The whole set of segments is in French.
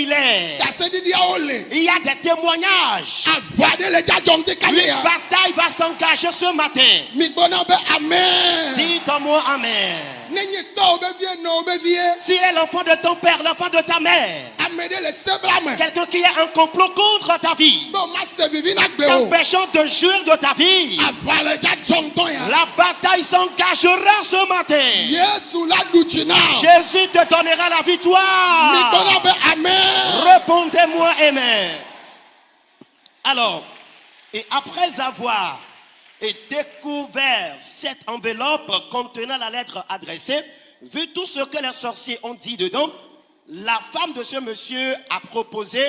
oculaires. Il y a des témoignages. Une bataille va s'engager ce matin. Dis-moi amen. S'il est l'enfant de ton père, l'enfant de ta mère, quelqu'un qui a un complot contre ta vie, t'empêchant de jouir de ta vie, la bataille s'engagera ce matin. Jésus te donnera la victoire. Répondez-moi amen. Alors, et après avoir découvert cette enveloppe contenant la lettre adressée, vu tout ce que les sorciers ont dit dedans, la femme de ce monsieur a proposé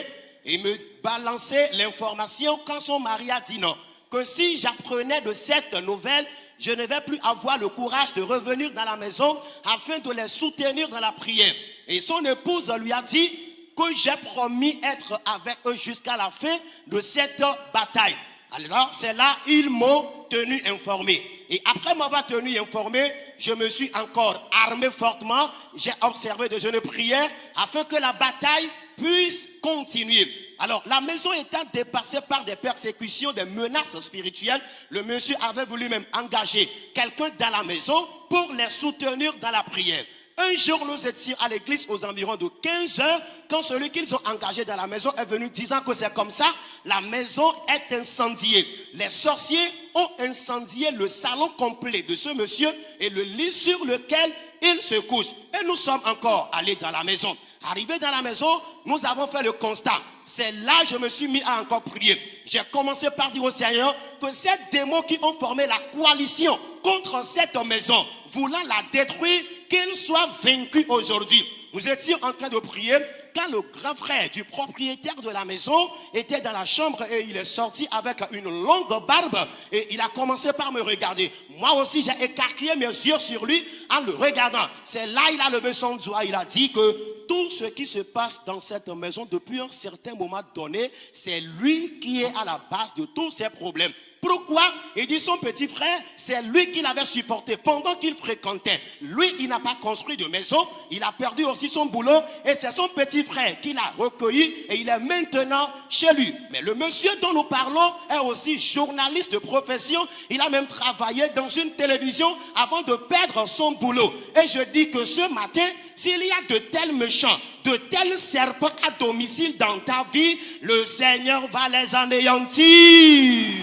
et me balançait l'information quand son mari a dit non. Que si j'apprenais de cette nouvelle, je ne vais plus avoir le courage de revenir dans la maison afin de les soutenir dans la prière. Et son épouse lui a dit que j'ai promis être avec eux jusqu'à la fin de cette bataille. Alors, c'est là ils m'ont tenu informé. Et après m'avoir tenu informé, je me suis encore armé fortement. J'ai observé de jeûnes prières afin que la bataille puisse continuer. Alors, la maison étant dépassée par des persécutions, des menaces spirituelles, le monsieur avait voulu même engager quelqu'un dans la maison pour les soutenir dans la prière. Un jour, nous étions à l'église aux environs de 15 heures, quand celui qu'ils ont engagé dans la maison est venu disant que c'est comme ça, la maison est incendiée. Les sorciers ont incendié le salon complet de ce monsieur et le lit sur lequel il se couche. Et nous sommes encore allés dans la maison. Arrivé dans la maison, nous avons fait le constat. C'est là que je me suis mis à encore prier. J'ai commencé par dire au Seigneur que ces démons qui ont formé la coalition contre cette maison, voulant la détruire, qu'ils soient vaincus aujourd'hui. Nous étions en train de prier quand le grand frère du propriétaire de la maison était dans la chambre et il est sorti avec une longue barbe et il a commencé par me regarder. Moi aussi, j'ai écarquillé mes yeux sur lui en le regardant. C'est là il a levé son doigt. Il a dit que tout ce qui se passe dans cette maison depuis un certain moment donné, c'est lui qui est à la base de tous ces problèmes. Pourquoi? Il dit son petit frère, c'est lui qui l'avait supporté pendant qu'il fréquentait. Lui, il n'a pas construit de maison, il a perdu aussi son boulot et c'est son petit frère qui l'a recueilli et il est maintenant chez lui. Mais le monsieur dont nous parlons est aussi journaliste de profession. Il a même travaillé dans une télévision avant de perdre son boulot. Et je dis que ce matin, s'il y a de tels méchants, de tels serpents à domicile dans ta vie, le Seigneur va les anéantir.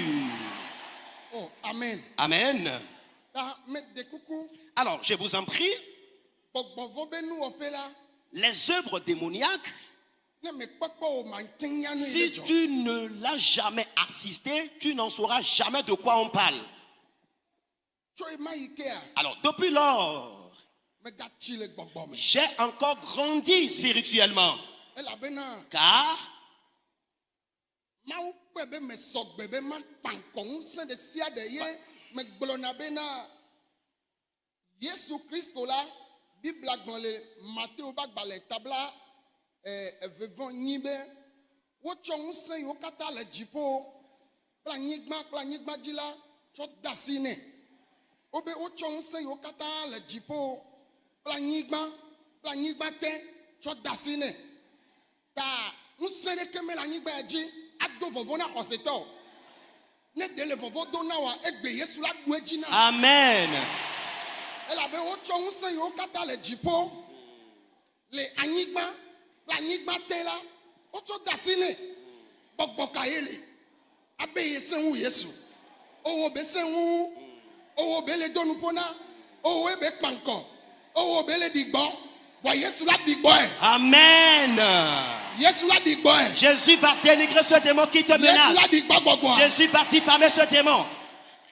Oh, amen. Amen. Alors, je vous en prie, les œuvres démoniaques, si tu ne l'as jamais assisté, tu n'en sauras jamais de quoi on parle. Alors, depuis lors, j'ai encore grandi spirituellement. Car Jésus Christ là, Bible dans le Matthieu bagbale tabla vevon nibe wo chong sen yo kata le jipo planigma dila cho dasine obe wo chong sen yo kata le jipo planigma te cho dasine ta musene keme la nigba ji ado vovo na khoseto ne de le vovo dona wa egbe Yesu la dueji na. Amen. Elle avait autre chose, yo kata le jipo, le anigma, l'anigma tela, autre dasine, bokbokaele, abeye senwu Yesu, owo be senwu, owo be le donupona, owo be panko, owo be le digbo, wa Yesu la digbo. Amen. Yesu la digbo. Jésus va dénigrer ce démon qui te menace. Yesu la digbo. Jésus va diffamer ce démon.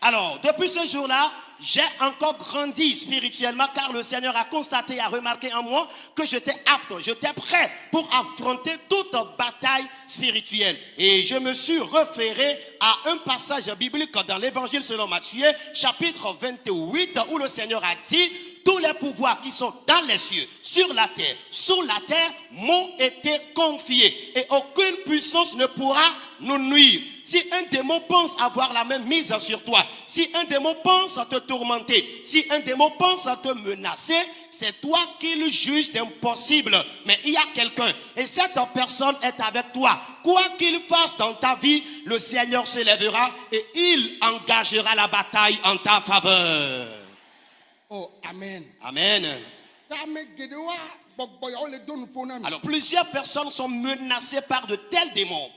Alors, depuis ce jour-là, j'ai encore grandi spirituellement car le Seigneur a constaté, a remarqué en moi que j'étais apte, j'étais prêt pour affronter toute bataille spirituelle. Et je me suis référé à un passage biblique dans l'évangile selon Matthieu, chapitre 28, où le Seigneur a dit: tous les pouvoirs qui sont dans les cieux, sur la terre, sous la terre, m'ont été confiés. Et aucune puissance ne pourra nous nuire. Si un démon pense avoir la main mise sur toi, si un démon pense à te tourmenter, si un démon pense à te menacer, c'est toi qui le juges d'impossible. Mais il y a quelqu'un et cette personne est avec toi. Quoi qu'il fasse dans ta vie, le Seigneur se lèvera et il engagera la bataille en ta faveur. Oh, amen. Amen. Alors plusieurs personnes sont menacées par de tels démons.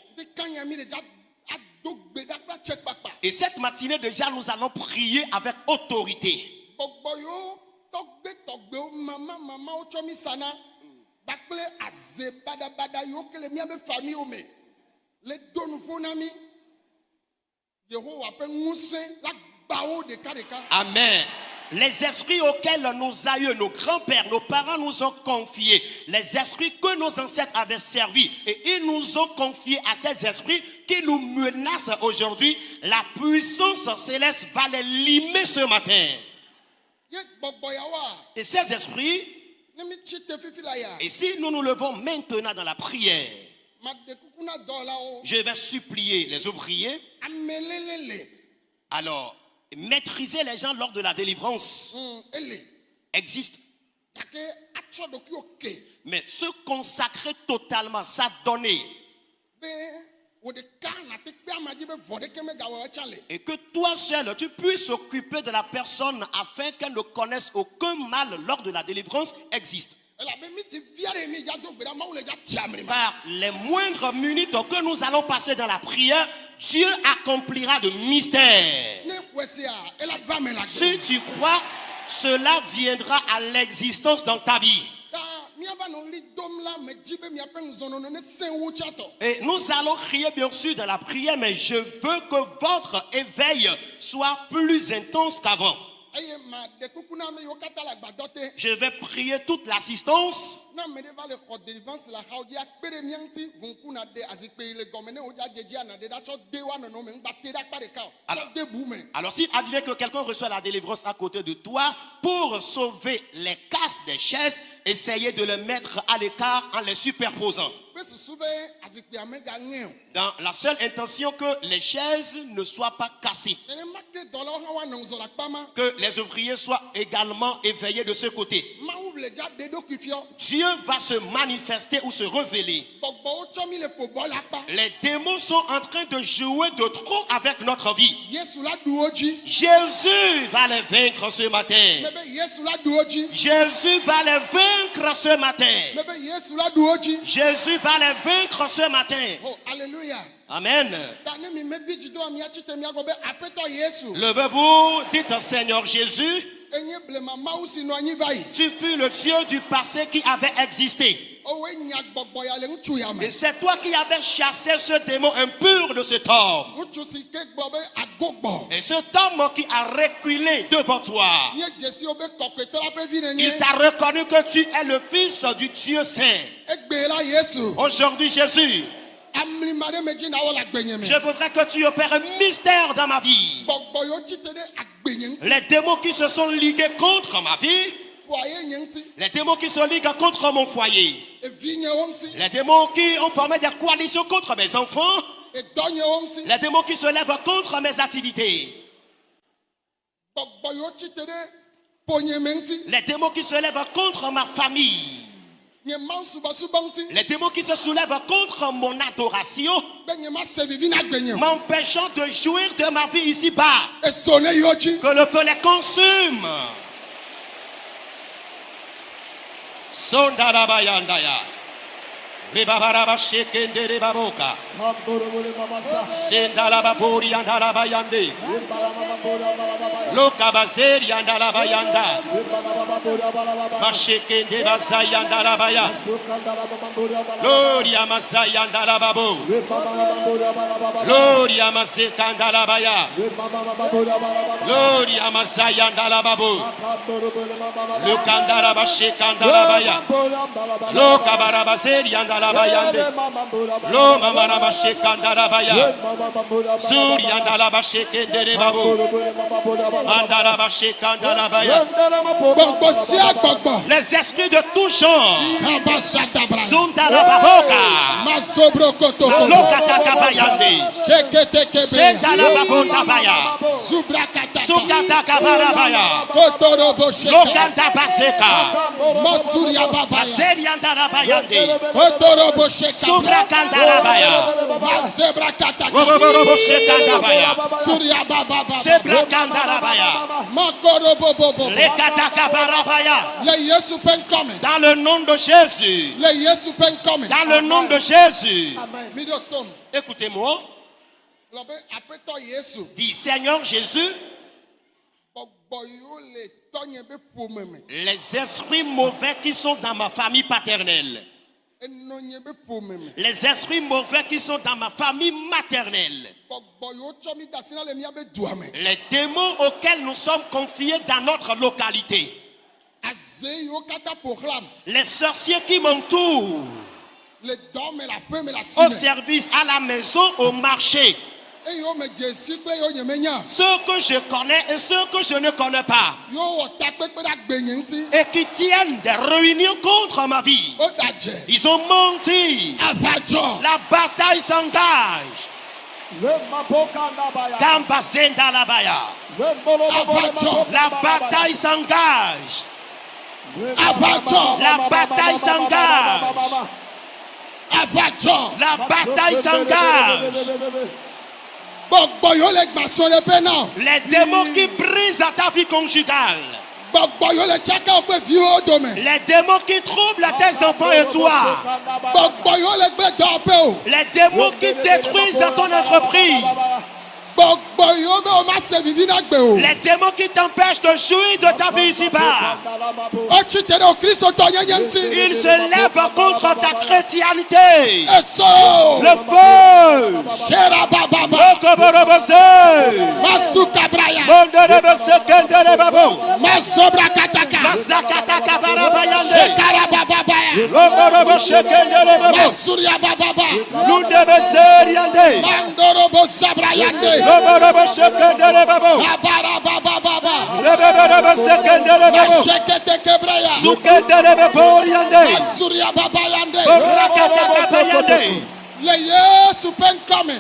Et cette matinée déjà nous allons prier avec autorité. Amen. Les esprits auxquels nos aïeux, nos grands-pères, nos parents nous ont confiés, les esprits que nos ancêtres avaient servis, et ils nous ont confiés à ces esprits qui nous menacent aujourd'hui, la puissance céleste va les limer ce matin. Et ces esprits, et si nous nous levons maintenant dans la prière, je vais supplier les ouvriers, alors, maîtriser les gens lors de la délivrance existe. Mais se consacrer totalement, s'adonner. Et que toi seul, tu puisses s'occuper de la personne afin qu'elle ne connaisse aucun mal lors de la délivrance existe. Par les moindres minutes que nous allons passer dans la prière, Dieu accomplira de mystères. Si tu crois, cela viendra à l'existence dans ta vie. Et nous allons crier bien sûr dans la prière, mais je veux que votre éveil soit plus intense qu'avant. Je vais prier toute l'assistance. Alors s'il advient que quelqu'un reçoit la délivrance à côté de toi, pour sauver les casses des chaises, essayez de les mettre à l'écart en les superposant. Dans la seule intention que les chaises ne soient pas cassées. Que les ouvriers soient également éveillés de ce côté. Dieu va se manifester ou se révéler. Les démons sont en train de jouer de trop avec notre vie. Jésus va les vaincre ce matin. Jésus va les vaincre ce matin. Jésus va les vaincre ce matin. Oh, alléluia. Amen. Levez-vous, dites Seigneur Jésus, tu fus le Dieu du passé qui avait existé. Et c'est toi qui avais chassé ce démon impur de cet homme. Et cet homme qui a reculé devant toi, il t'a reconnu que tu es le fils du Dieu saint. Aujourd'hui Jésus, je voudrais que tu opères un mystère dans ma vie. Les démons qui se sont ligués contre ma vie, les démons qui se liguent contre mon foyer, les démons qui ont formé des coalitions contre mes enfants, les démons qui se lèvent contre mes activités, les démons qui se lèvent contre ma famille, les démons qui se soulèvent contre mon adoration, m'empêchant de jouir de ma vie ici-bas, que le feu les consume. Sondarabayandaya. Ribabaraba shekende ribaboka. Sendalababuri andalabayande. Lokabazeri andalabayanda. Mashekende bazayandalabaya. Gloria mazayandalababo. Gloria mazetandalabaya. Gloria mazayandalababo. Lukandaraba shekandalabaya. Lokabarabazeri andalabaya. Suriandala Bayande. Lo Mamara Bashekandara Baya. Suriandala Bashekendere Babu. Mandala Bashekandala Baya. Les esprits de tout genre. Sundala Baboka. Malokata Kabayande. Sendala Babonda Baya. Sukata Kabarabaya. Lokanda Baseka. Masuria Babaya. Seriandala Bayande. Subrakandala Baya. Masebra Kataka. Roboshekanda Baya. Suria Baba. Sebrakandala Baya. Makorobobobo. Lekataka Barabaya. Le Yesu pen come. Dans le nom de Jésus. Le Yesu pen come. Dans le nom de Jésus. Amen. Écoutez-moi. Dis Seigneur Jésus. Les esprits mauvais qui sont dans ma famille paternelle. Les esprits mauvais qui sont dans ma famille maternelle. Les démons auxquels nous sommes confiés dans notre localité. Les sorciers qui m'entourent. Au service, à la maison, au marché. Ceux que je connais et ceux que je ne connais pas. Et qui tiennent des réunions contre ma vie. Ils ont menti. La bataille s'engage. La bataille s'engage. La bataille s'engage. La bataille s'engage. Les démons qui brisent ta vie conjugale. Les démons qui troublent tes enfants et toi. Les démons qui détruisent ton entreprise. Les démons qui t'empêchent de jouir de ta vie ici-bas. Ils se lèvent contre ta chrétienté. Le feu.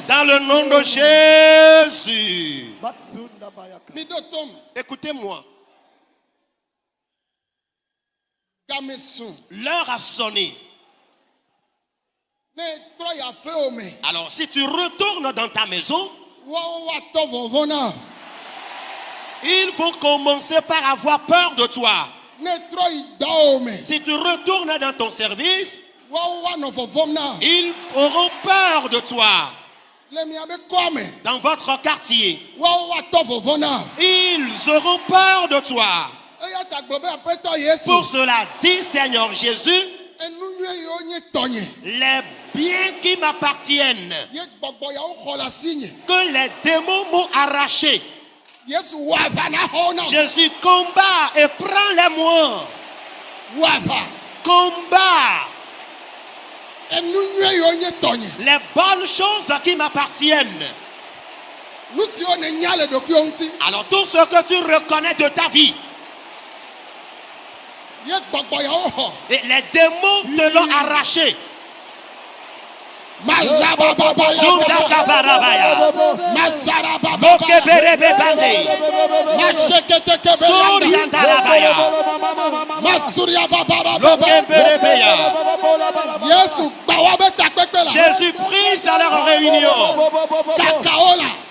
Dans le nom de Jésus. Écoutez-moi. L'heure a sonné. Alors si tu retournes dans ta maison, ils vont commencer par avoir peur de toi. Si tu retournes dans ton service, ils auront peur de toi. Dans votre quartier, ils auront peur de toi. Pour cela, dit Seigneur Jésus, les biens qui m'appartiennent, que les démons m'ont arraché, Jésus combat et prend les moi. Combat les bonnes choses qui m'appartiennent. Alors tout ce que tu reconnais de ta vie, et les démons te l'ont arraché. Jésus prise à leur réunion.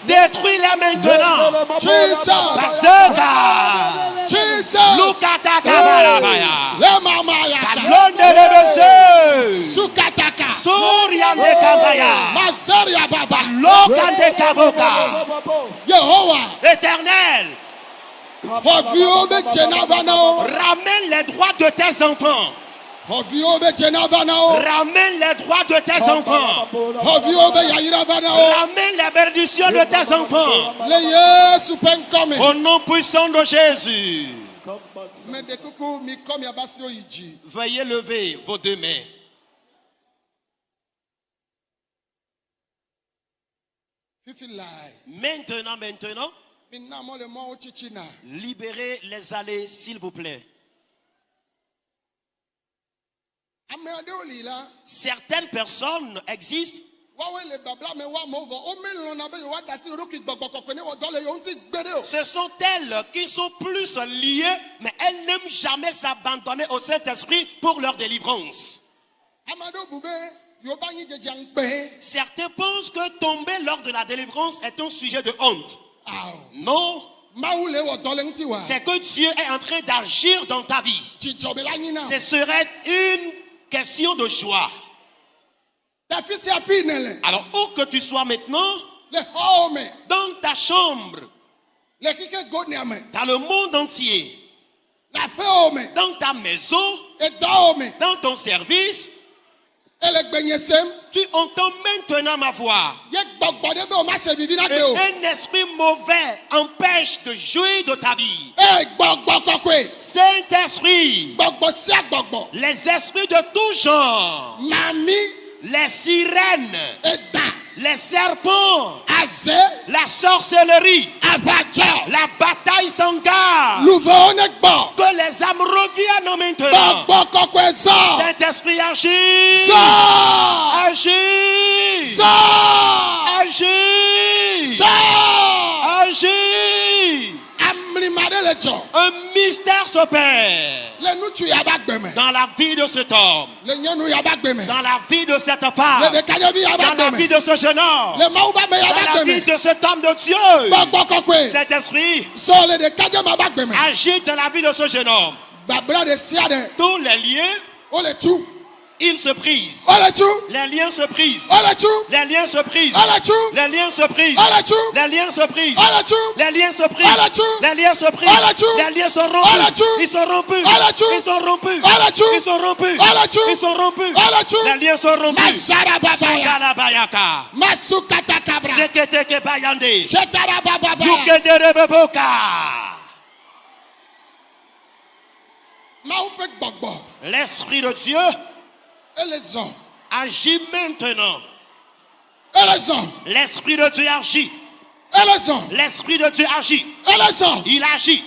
Détruis-les maintenant. Éternel, ramène les droits de tes enfants. Ramène les droits de tes enfants. Ramène la bénédiction de tes enfants. Au nom puissant de Jésus. Veuillez lever vos deux mains. Maintenant, libérez les allées, s'il vous plaît. Certaines personnes existent. Ce sont elles qui sont plus liées, mais elles n'aiment jamais s'abandonner au Saint-Esprit pour leur délivrance. Certains pensent que tomber lors de la délivrance est un sujet de honte. Non. C'est que Dieu est en train d'agir dans ta vie. Ce serait une question de joie. Alors, où que tu sois maintenant, dans ta chambre, dans le monde entier, dans ta maison, dans ton service, tu entends maintenant ma voix. Un esprit mauvais empêche de jouir de ta vie. Saint-Esprit, les esprits de tout genre, les sirènes, les serpents, la sorcellerie, la bataille s'engage. Que les âmes reviennent maintenant. Saint-Esprit agit. Agit. Agit. Agit. Un mystère s'opère dans la vie de cet homme, dans la vie de cette femme, dans la vie de ce jeune homme, dans la vie de cet homme de Dieu. Cet esprit agit dans la vie de ce jeune homme. Tous les liens, ils se brisent. Les liens se brisent. Les liens se brisent. Les liens se brisent. Les liens se brisent. Les liens se brisent. Les liens se brisent. Les liens sont rompus. Ils sont rompus. Ils sont rompus. Ils sont rompus. Ils sont rompus. Les liens sont rompus. Sangalabayaka. Seketeke bayande. Yukenderebeboka. L'Esprit de Dieu agit maintenant. L'Esprit de Dieu agit. L'Esprit de Dieu agit. Il agit. Il agit.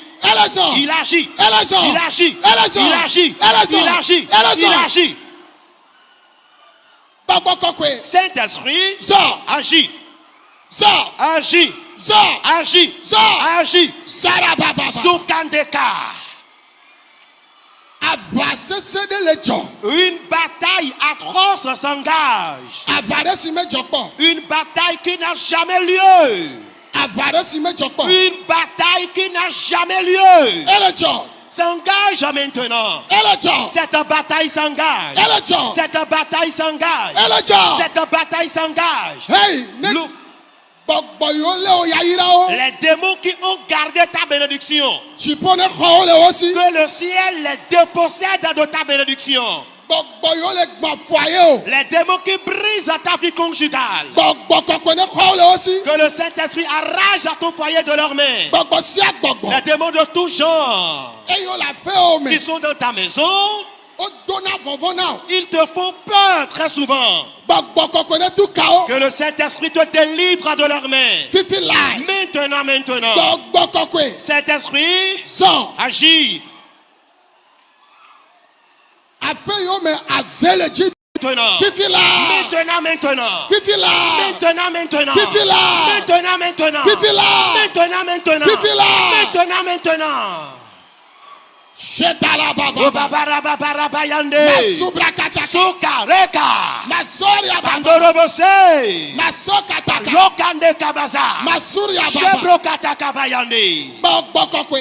Il agit. Il agit. Il agit. Il agit. Saint-Esprit agit. Agit. Agit. Agit. Soukandeka. Une bataille atroce s'engage. Une bataille qui n'a jamais lieu. Une bataille qui n'a jamais lieu. S'engage maintenant. Cette bataille s'engage. Cette bataille s'engage. Cette bataille s'engage. Les démons qui ont gardé ta bénédiction, que le ciel les dépossède de ta bénédiction. Les démons qui brisent ta vie conjugale, que le Saint-Esprit arrache à ton foyer de leurs mains. Les démons de tout genre qui sont dans ta maison, ils te font peur très souvent. Que le Saint-Esprit te délivre de leurs mains. Maintenant. Saint-Esprit agit. Maintenant.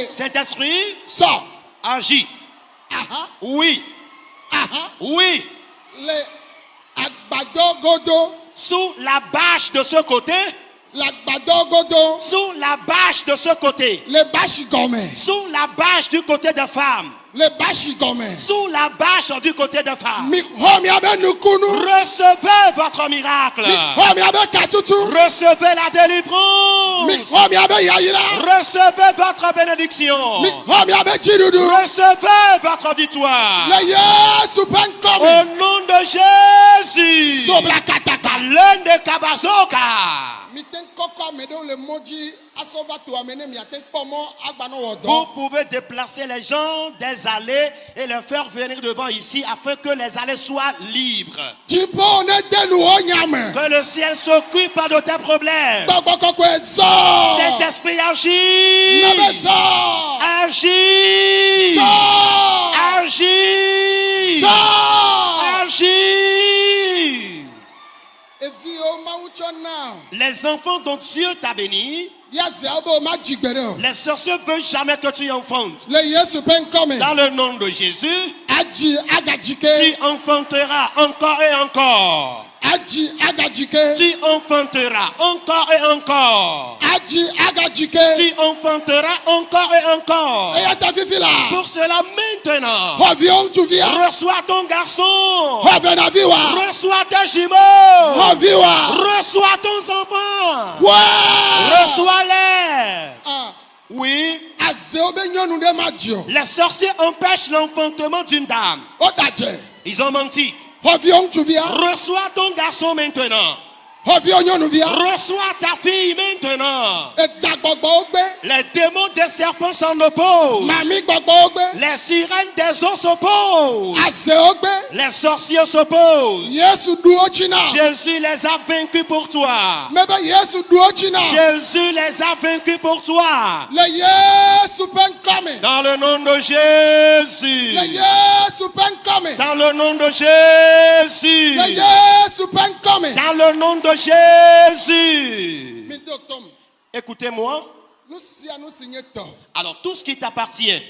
Saint-Esprit agit. Oui. Oui. Sous la bâche de ce côté. Sous la bâche de ce côté. Sous la bâche du côté des femmes. Sous la bâche du côté des femmes. Recevez votre miracle. Recevez la délivrance. Recevez votre bénédiction. Recevez votre victoire. Au nom de Jésus. L'un de Kabazoka. Vous pouvez déplacer les gens des allées et les faire venir devant ici afin que les allées soient libres. Que le ciel s'occupe de tes problèmes. Cet esprit agit. Agit. Agit. Agit. Les enfants dont Dieu t'a béni, les sorciers ne veulent jamais que tu enfantes. Dans le nom de Jésus, tu enfanteras encore et encore. Tu enfanteras encore et encore. Tu enfanteras encore et encore. Pour cela maintenant, reçois ton garçon. Reçois tes jumeaux. Reçois ton enfant. Reçois-les. Oui. Les sorciers empêchent l'enfantement d'une dame. Ils ont menti. Reçois ton garçon maintenant. Reçois ta fille maintenant. Les démons des serpents s'en opposent. Les sirènes des eaux s'opposent. Les sorciers s'opposent. Jésus les a vaincus pour toi. Jésus les a vaincus pour toi. Dans le nom de Jésus. Dans le nom de Jésus. Dans le nom de Jésus. Écoutez-moi. Alors tout ce qui t'appartient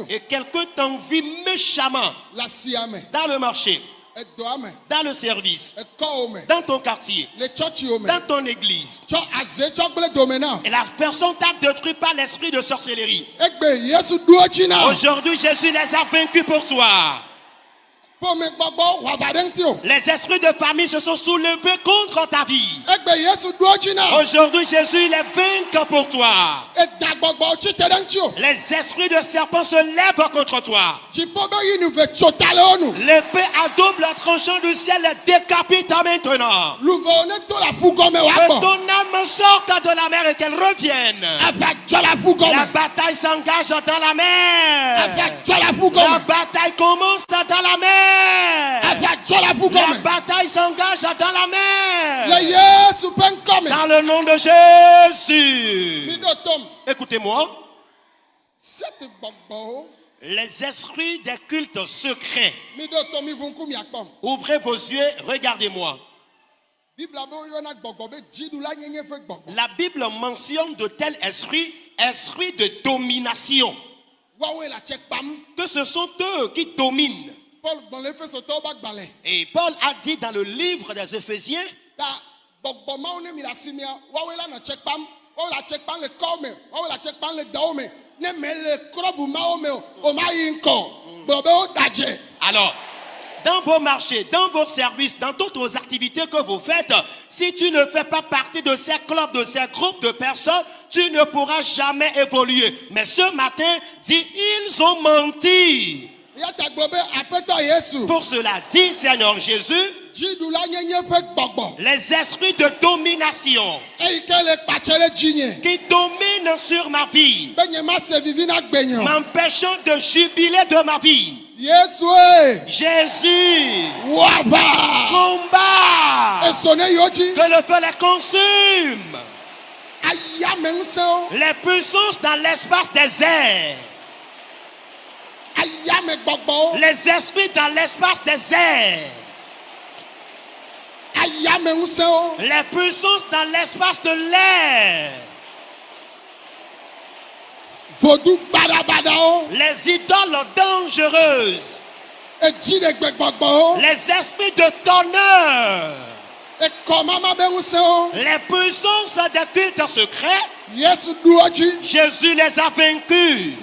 et quelqu'un t'envie méchamment dans le marché, dans le service, dans ton quartier, dans ton église, et la personne t'a détruit par l'esprit de sorcellerie. Aujourd'hui Jésus les a vaincus pour toi. Les esprits de famille se sont soulevés contre ta vie. Aujourd'hui, Jésus les vainc pour toi. Les esprits de serpent se lèvent contre toi. L'épée à double tranchant du ciel les décapite maintenant. Que ton âme sorte de la mer et qu'elle revienne. La bataille s'engage dans la mer. La bataille commence dans la mer. La bataille s'engage dans la mer. Dans le nom de Jésus. Écoutez-moi. Les esprits des cultes secrets. Ouvrez vos yeux, regardez-moi. La Bible mentionne de tels esprits, esprits de domination. Que ce sont eux qui dominent. Et Paul a dit dans le livre des Éphésiens, alors, dans vos marchés, dans vos services, dans toutes vos activités que vous faites, si tu ne fais pas partie de ces clubs, de ces groupes de personnes, tu ne pourras jamais évoluer. Mais ce matin, dit, ils ont menti. Pour cela, dit Seigneur Jésus, les esprits de domination qui dominent sur ma vie, m'empêchant de jubiler de ma vie. Jésus, combat, que le feu les consume. Les puissances dans l'espace des airs. Les esprits dans l'espace des airs. Les puissances dans l'espace de l'air. Les idoles dangereuses. Les esprits de tonnerre. Les puissances des cultes secrets. Jésus les a vaincus.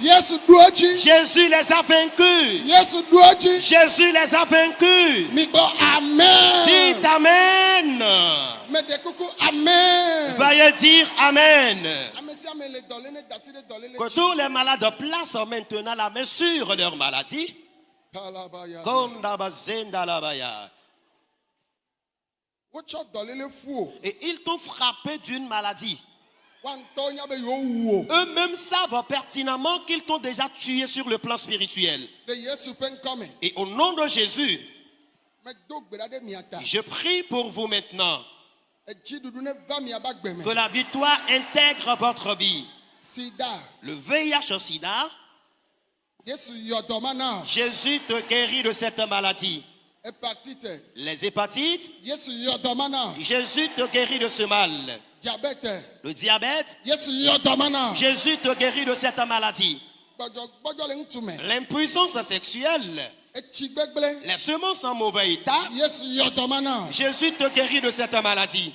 Jésus les a vaincus. Jésus les a vaincus. Dites Amen. Veuillez dire Amen. Que tous les malades placent maintenant la main sur leur maladie. Et ils t'ont frappé d'une maladie. Eux-mêmes savent pertinemment qu'ils t'ont déjà tué sur le plan spirituel. Et au nom de Jésus, je prie pour vous maintenant que la victoire intègre votre vie. Le VIH-Sida, Jésus te guérit de cette maladie. Les hépatites, Jésus te guérit de ce mal. Le diabète, Jésus te guérit de cette maladie. L'impuissance sexuelle, les semences en mauvais état, Jésus te guérit de cette maladie.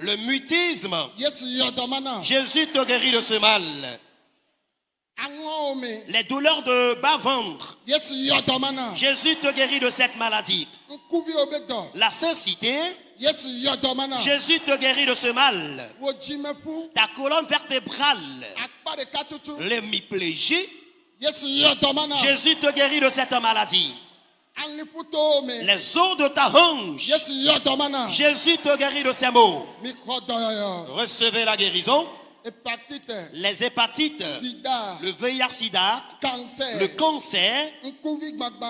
Le mutisme, Jésus te guérit de ce mal. Les douleurs de bas-ventre, Jésus te guérit de cette maladie. La cécité, Jésus te guérit de ce mal. Ta colonne vertébrale, l'hémiplégie, Jésus te guérit de cette maladie. Les os de ta hanche, Jésus te guérit de ces maux. Recevez la guérison. Les hépatites, le VIH-Sida, le cancer,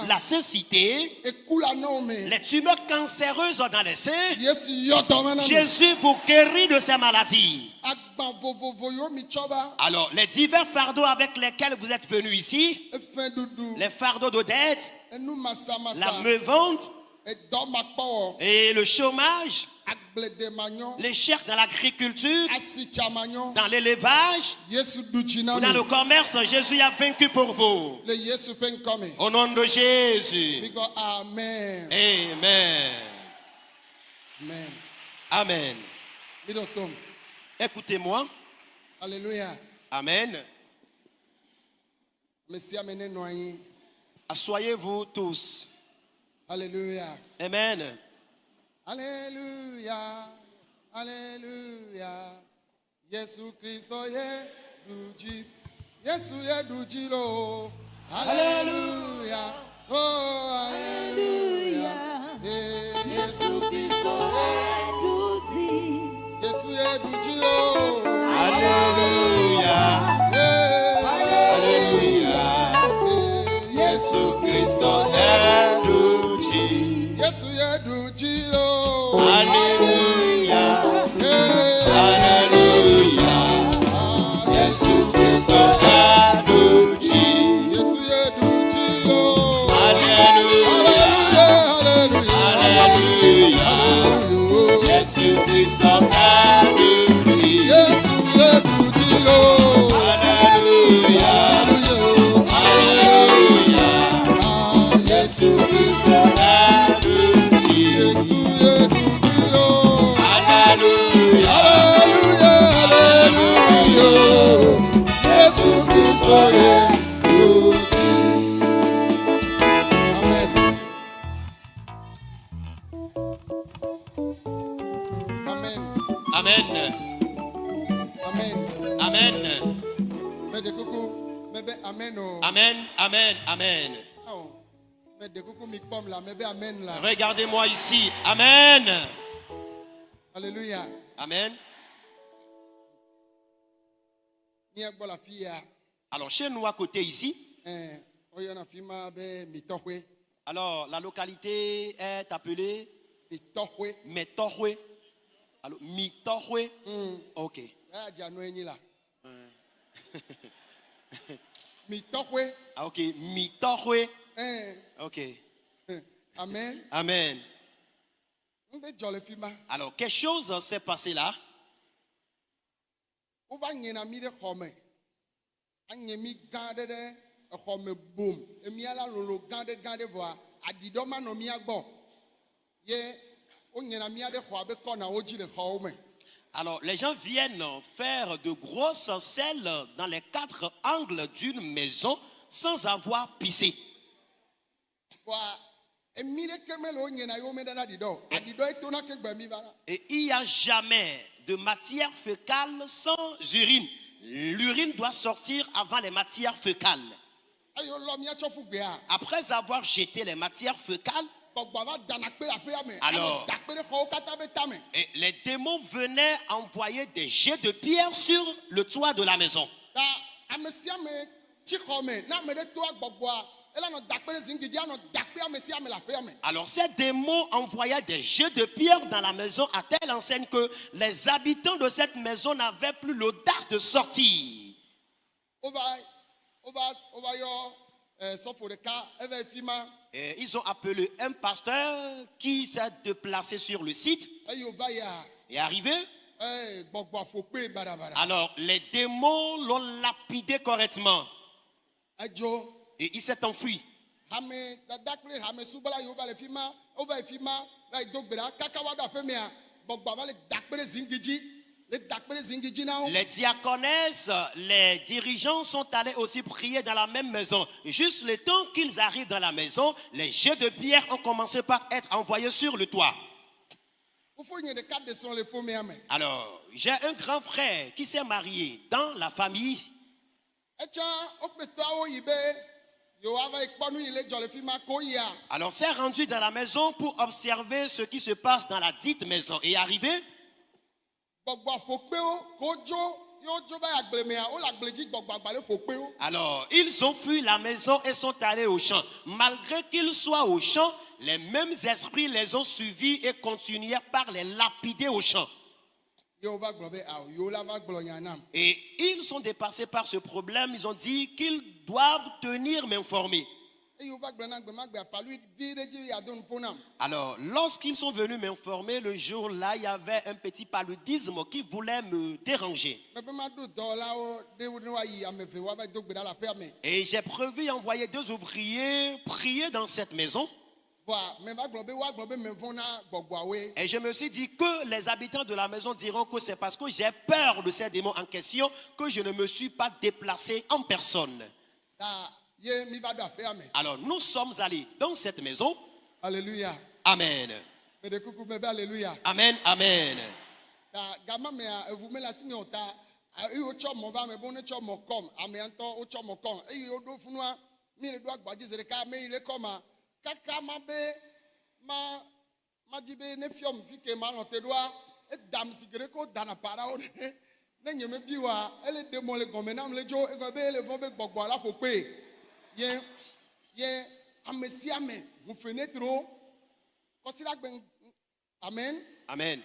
la cécité, les tumeurs cancéreuses dans les seins, Jésus vous guérit de ces maladies. Alors, les divers fardeaux avec lesquels vous êtes venus ici, les fardeaux de dette, la meuvante et le chômage, les chefs dans l'agriculture, dans l'élevage, dans le commerce, Jésus a vaincu pour vous. Au nom de Jésus. Amen. Amen. Amen. Écoutez-moi. Alléluia. Amen. Asseyez-vous tous. Alléluia. Amen. Alléluia. Alléluia. Jésus Christ est douji. Jésus est douji lo. Alléluia. Oh, alléluia. Jésus Christ est douji. Jésus est douji lo. Alléluia. Alléluia. Jésus Christ est douji. Jésus est douji lo. Alléluia. Alléluia. Jésus Christ est douji. Jésus est douji lo. Alléluia. Alléluia. Jésus Christ est douji. Jésus est douji lo. Alléluia. Alléluia. Jésus Christ est douji. Jésus est douji lo. Alléluia. Alléluia. Alléluia. Jésus Christ est douji. Amen. Amen. Amen. Amen. Mais de coucou, mais ben amen oh. Amen. Amen. Amen. Oh. Mais de coucou mi pomme là, mais ben amen là. Regardez-moi ici. Amen. Alléluia. Amen. Ni agbo la fille. Alors, chez nous à côté ici, Oyana fima be mi tohwe. alors la localité est appelée Mi tohwe. Metohwe. Alors, Mitohwe. Ok. Ah dia no enyi là. Mi tohwe. Ah, ok. Mitohwe. Ok. Amen. Amen. On be jole fima. Alors, quelque chose s'est passé là. On va nyena mi de xome. Anyemi gande de xome boom. Emi ala lolo gande voa. Adido ma no mi agbo. Ye on nyena mi de xo abe kona oji de xome. Alors, les gens viennent faire de grosses selles dans les quatre angles d'une maison sans avoir pissé. Et il n'y a jamais de matière fécale sans urine. L'urine doit sortir avant les matières fécales. Après avoir jeté les matières fécales, Alors, et les démons venaient envoyer des jets de pierre sur le toit de la maison. Alors ces démons envoyaient des jets de pierre dans la maison à telle enseigne que les habitants de cette maison n'avaient plus l'audace de sortir. Et ils ont appelé un pasteur qui s'est déplacé sur le site et arrivé. Alors les démons l'ont lapidé correctement et il s'est enfui. Les diaconesses, les dirigeants sont allés aussi prier dans la même maison. Juste le temps qu'ils arrivent dans la maison, les jets de pierre ont commencé par être envoyés sur le toit. Alors, j'ai un grand frère qui s'est marié dans la famille. Alors, s'est rendu dans la maison pour observer ce qui se passe dans la dite maison. Et arrivé, alors, ils ont fui la maison et sont allés au champ. Malgré qu'ils soient au champ, les mêmes esprits les ont suivis et continuèrent par les lapider au champ. Et ils sont dépassés par ce problème. Ils ont dit qu'ils doivent tenir m'informer. Alors, lorsqu'ils sont venus m'informer, le jour-là, il y avait un petit paludisme qui voulait me déranger. Et j'ai prévu envoyer 2 ouvriers prier dans cette maison. Et je me suis dit que les habitants de la maison diront que c'est parce que j'ai peur de ces démons en question que je ne me suis pas déplacé en personne. Alors nous sommes allés dans cette maison. Alléluia. Amen. Amen. Amen. Amen. Amen.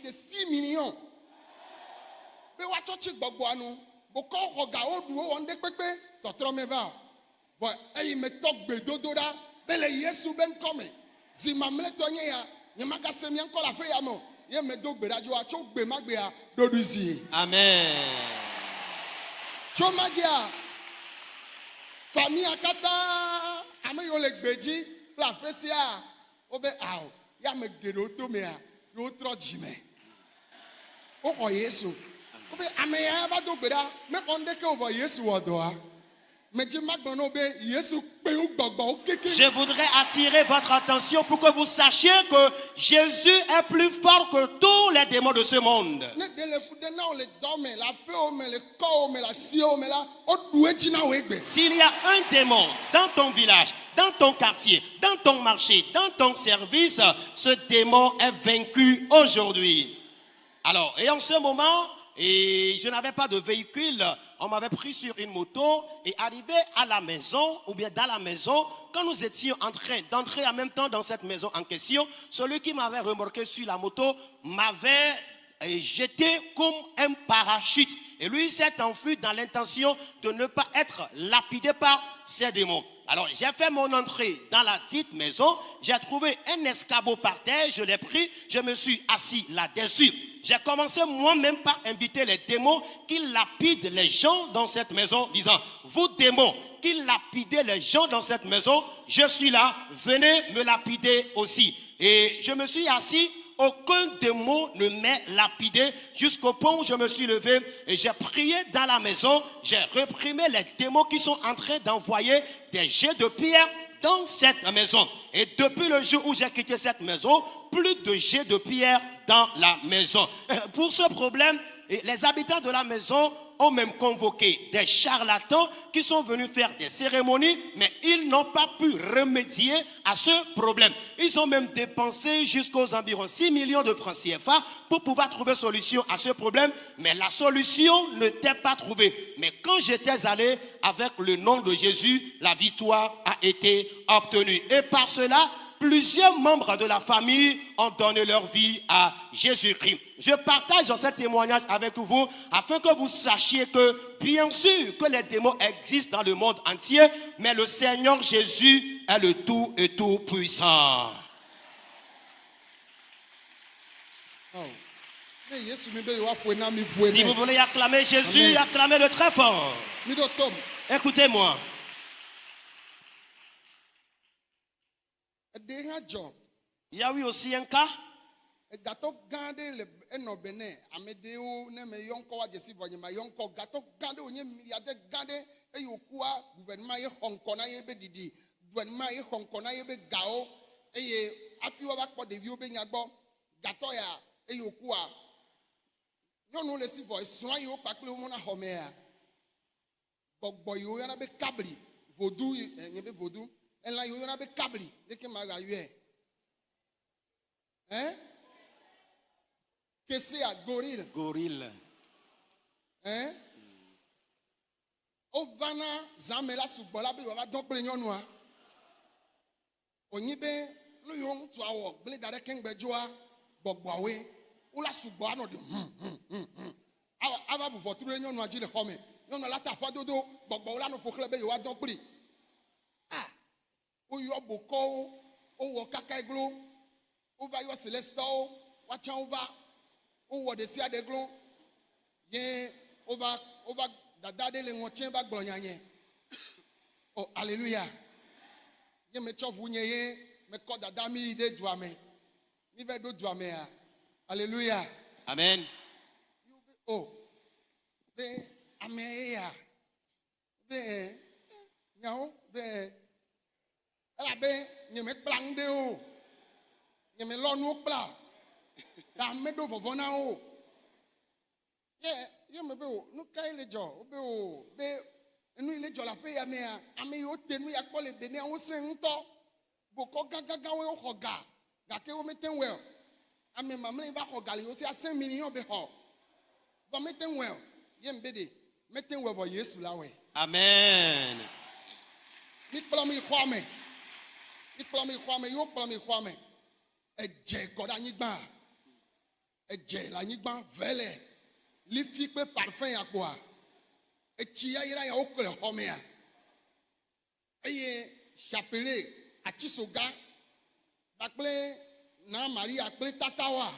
de 6 millions. Amen. Famille akata ameyo le gbeji la pesia obe aw ya me gero to me a yo tro jime o ko Yesu obe ameya ba do gbera me onde ke over Yesu odoa me ji magbono obe Yesu pe o gbogbo o keke. Je voudrais attirer votre attention pour que vous sachiez que Jésus est plus fort que tous les démons de ce monde. S'il y a un démon dans ton village, dans ton quartier, dans ton marché, dans ton service, ce démon est vaincu aujourd'hui. Alors, et en ce moment, et je n'avais pas de véhicule, on m'avait pris sur une moto et arrivé à la maison, ou bien dans la maison, quand nous étions en train d'entrer en même temps dans cette maison en question, celui qui m'avait remorqué sur la moto m'avait jeté comme un parachute. Et lui s'est enfui dans l'intention de ne pas être lapidé par ces démons. Alors j'ai fait mon entrée dans la dite maison, j'ai trouvé un escabeau par terre, je l'ai pris, je me suis assis là-dessus. J'ai commencé moi-même par inviter les démons qui lapident les gens dans cette maison, disant, vous démons qui lapidez les gens dans cette maison, je suis là, venez me lapider aussi. Et je me suis assis. Aucun démon ne m'est lapidé jusqu'au point où je me suis levé et j'ai prié dans la maison. J'ai réprimé les démons qui sont en train d'envoyer des jets de pierre dans cette maison. Et depuis le jour où j'ai quitté cette maison, plus de jets de pierre dans la maison. Pour ce problème, les habitants de la maison ont même convoqué des charlatans qui sont venus faire des cérémonies, mais ils n'ont pas pu remédier à ce problème. Ils ont même dépensé jusqu'aux environs 6 millions de francs CFA pour pouvoir trouver solution à ce problème, mais la solution n'était pas trouvée. Mais quand j'étais allé avec le nom de Jésus, la victoire a été obtenue. Et par cela, plusieurs membres de la famille ont donné leur vie à Jésus-Christ. Je partage ce témoignage avec vous afin que vous sachiez que bien sûr que les démons existent dans le monde entier, mais le Seigneur Jésus est le tout et tout puissant. Si vous voulez acclamer Jésus, acclamez-le très fort. Écoutez-moi. Il y a eu aussi un cas. Hein? Qu'est-ce à gorille? Gorille. Hein? Ovana zamela subola be wa donc le nyonwa. Onyibe no yon to awo gle dare kengbe joa gbogbowe. Ula subo no de ava bu votu nyonwa ji le home. Nyonwa lata fadodo gbogbo ula no fokle be wa donc pri. Ah. Oyo boko owo kakaiglo. Over your celestial, watch over the sea de glow, ye over the daddy and chamber glonyanye. Oh, hallelujah. Ye me chop wunye, me call the dami de duame. Me ve do duame. Hallelujah. Amen. Oh, be ameya. Be nyao be. Ela be nye me plang de o. Je me l'en ou plat. La medo vovona o. Je me beau. Nous caille les gens. Nous les gens la paye à mea. Ame yo tenu ya kwa le bene o sento. Boko gaga we o hoga. Gake o meten well. Ame mamle ba hoga le yo si a 5 millions be ho. Go meten well. Je me bede. Meten well vo Yesu la we. Amen. Mi plomi kwame. Mi plomi kwame yo plomi kwame. Eje God anyigba eje la anyigba vele li fi pe parfum ya kwa echi ya ira ya okole homea eye chapelet atisoga bakple na Maria kple tatawa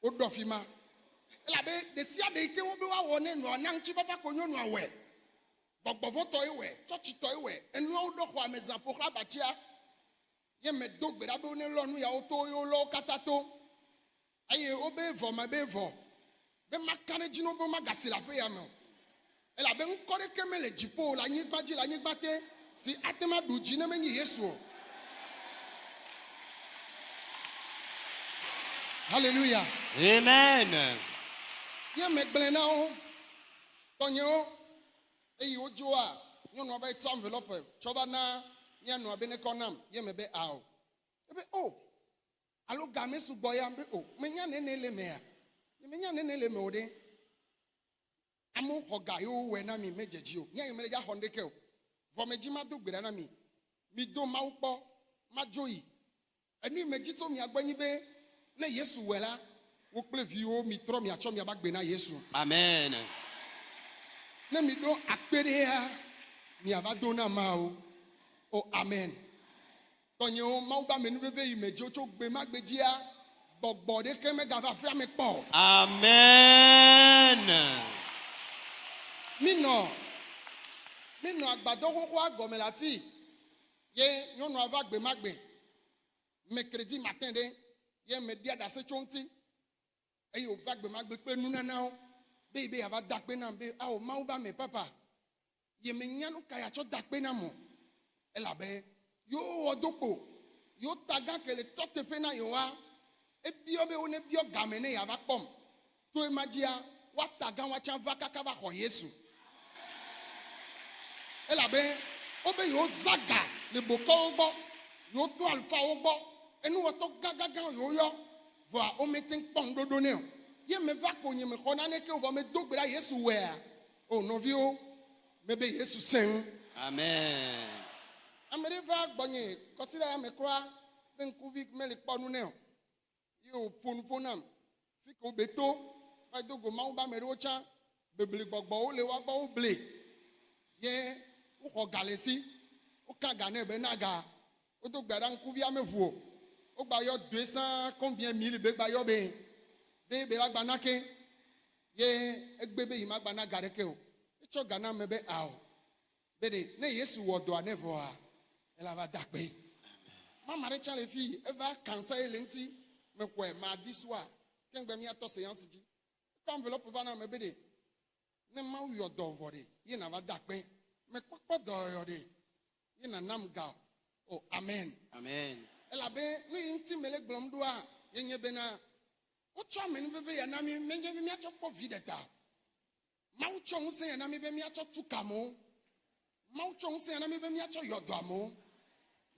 odofima ela be de sia de ike wo be wa wone no na nchi papa konyo no awe gbogbo to iwe church to iwe enu odo ho ameza pokla batia ye me do gbera be ne lonu ya oto yo lo katato aye obe vo ma be vo be makane jino bo magasi la pe ya me e la be nkore keme le jipo la nyigba te si atema du jina me nyi Yesu. Hallelujah. Amen. Ye me gblena o tonyo e ojo a nyono ba to envelope choba na nye no be ne konam ye me be aw be oh alo game su boya be oh me nya ne le me ya me nya ne le me ode amu hoga yo we na mi mejeji o nya me ja honde ke o vo me jima do gbera na mi do ma upo ma joyi enu meji to mi agbanyi be na Yesu wela wo ple vi o mi tro mi acho mi abagbe na Yesu. Amen. Na mi do akpere ya mi avado na ma o Oh, amen. Tonyo, mauba menuveve imejocho bema gbedia. Bogbode keme gava pia me po. Amen. Mino agbado koko agome la fille. Ye nyono ava gbe magbe. Mercredi matin de ye me dia da se chonti. E yo va gbe magbe pe nuna nao. Baby ava dakpe na be a o mauba me papa. Ye me nyanu kaya cho dakpe na mo. Ela be yo odoko. Yo taga ke le tote pe na yo a. E bio be one bio gamene ya va pom. To imagine wa taga wa chan va kaka va ho Yesu. Ela be obe yo zaga le boko ogbo. Yo to alfa ogbo. Enu wo to gaga yo yo. Voa o metin pom dodo ne. Ye me va konye me konane ke o va me dogbera Yesu we. Oh novio mebe Yesu sen. Amen. Amere va gbonye consider me kra ben kuvi me le ponu ne. Yo ponam fi ko beto ba do go ma ba me ro cha bebele gbogbo o le wa gbo o ble ye o ko galesi o ka ga na be na ga o to gbara nkuvi amevuo o gba yo 200 combien mille be gba yo be la gba na ke ye egbebe yi ma gba na ga re ke o e cho ga na me be a o be de ne Yesu wo do anevo a e la va dakpe mama re cha le fi e va cancer elenti me kwe ma di soa kengbe mi ato séance ji ko enveloppe va na me be de ne ma yo do vore ye na va dakpe me kpokpo do yo de ye na nam ga oh amen Amen. ela be no inti mele glom do a ye nye be na o cho me nveve ya na mi menye mi acho po videta ma o cho nse ya na mi be mi acho tukamo ma o cho nse ya na mi be mi acho yodo amo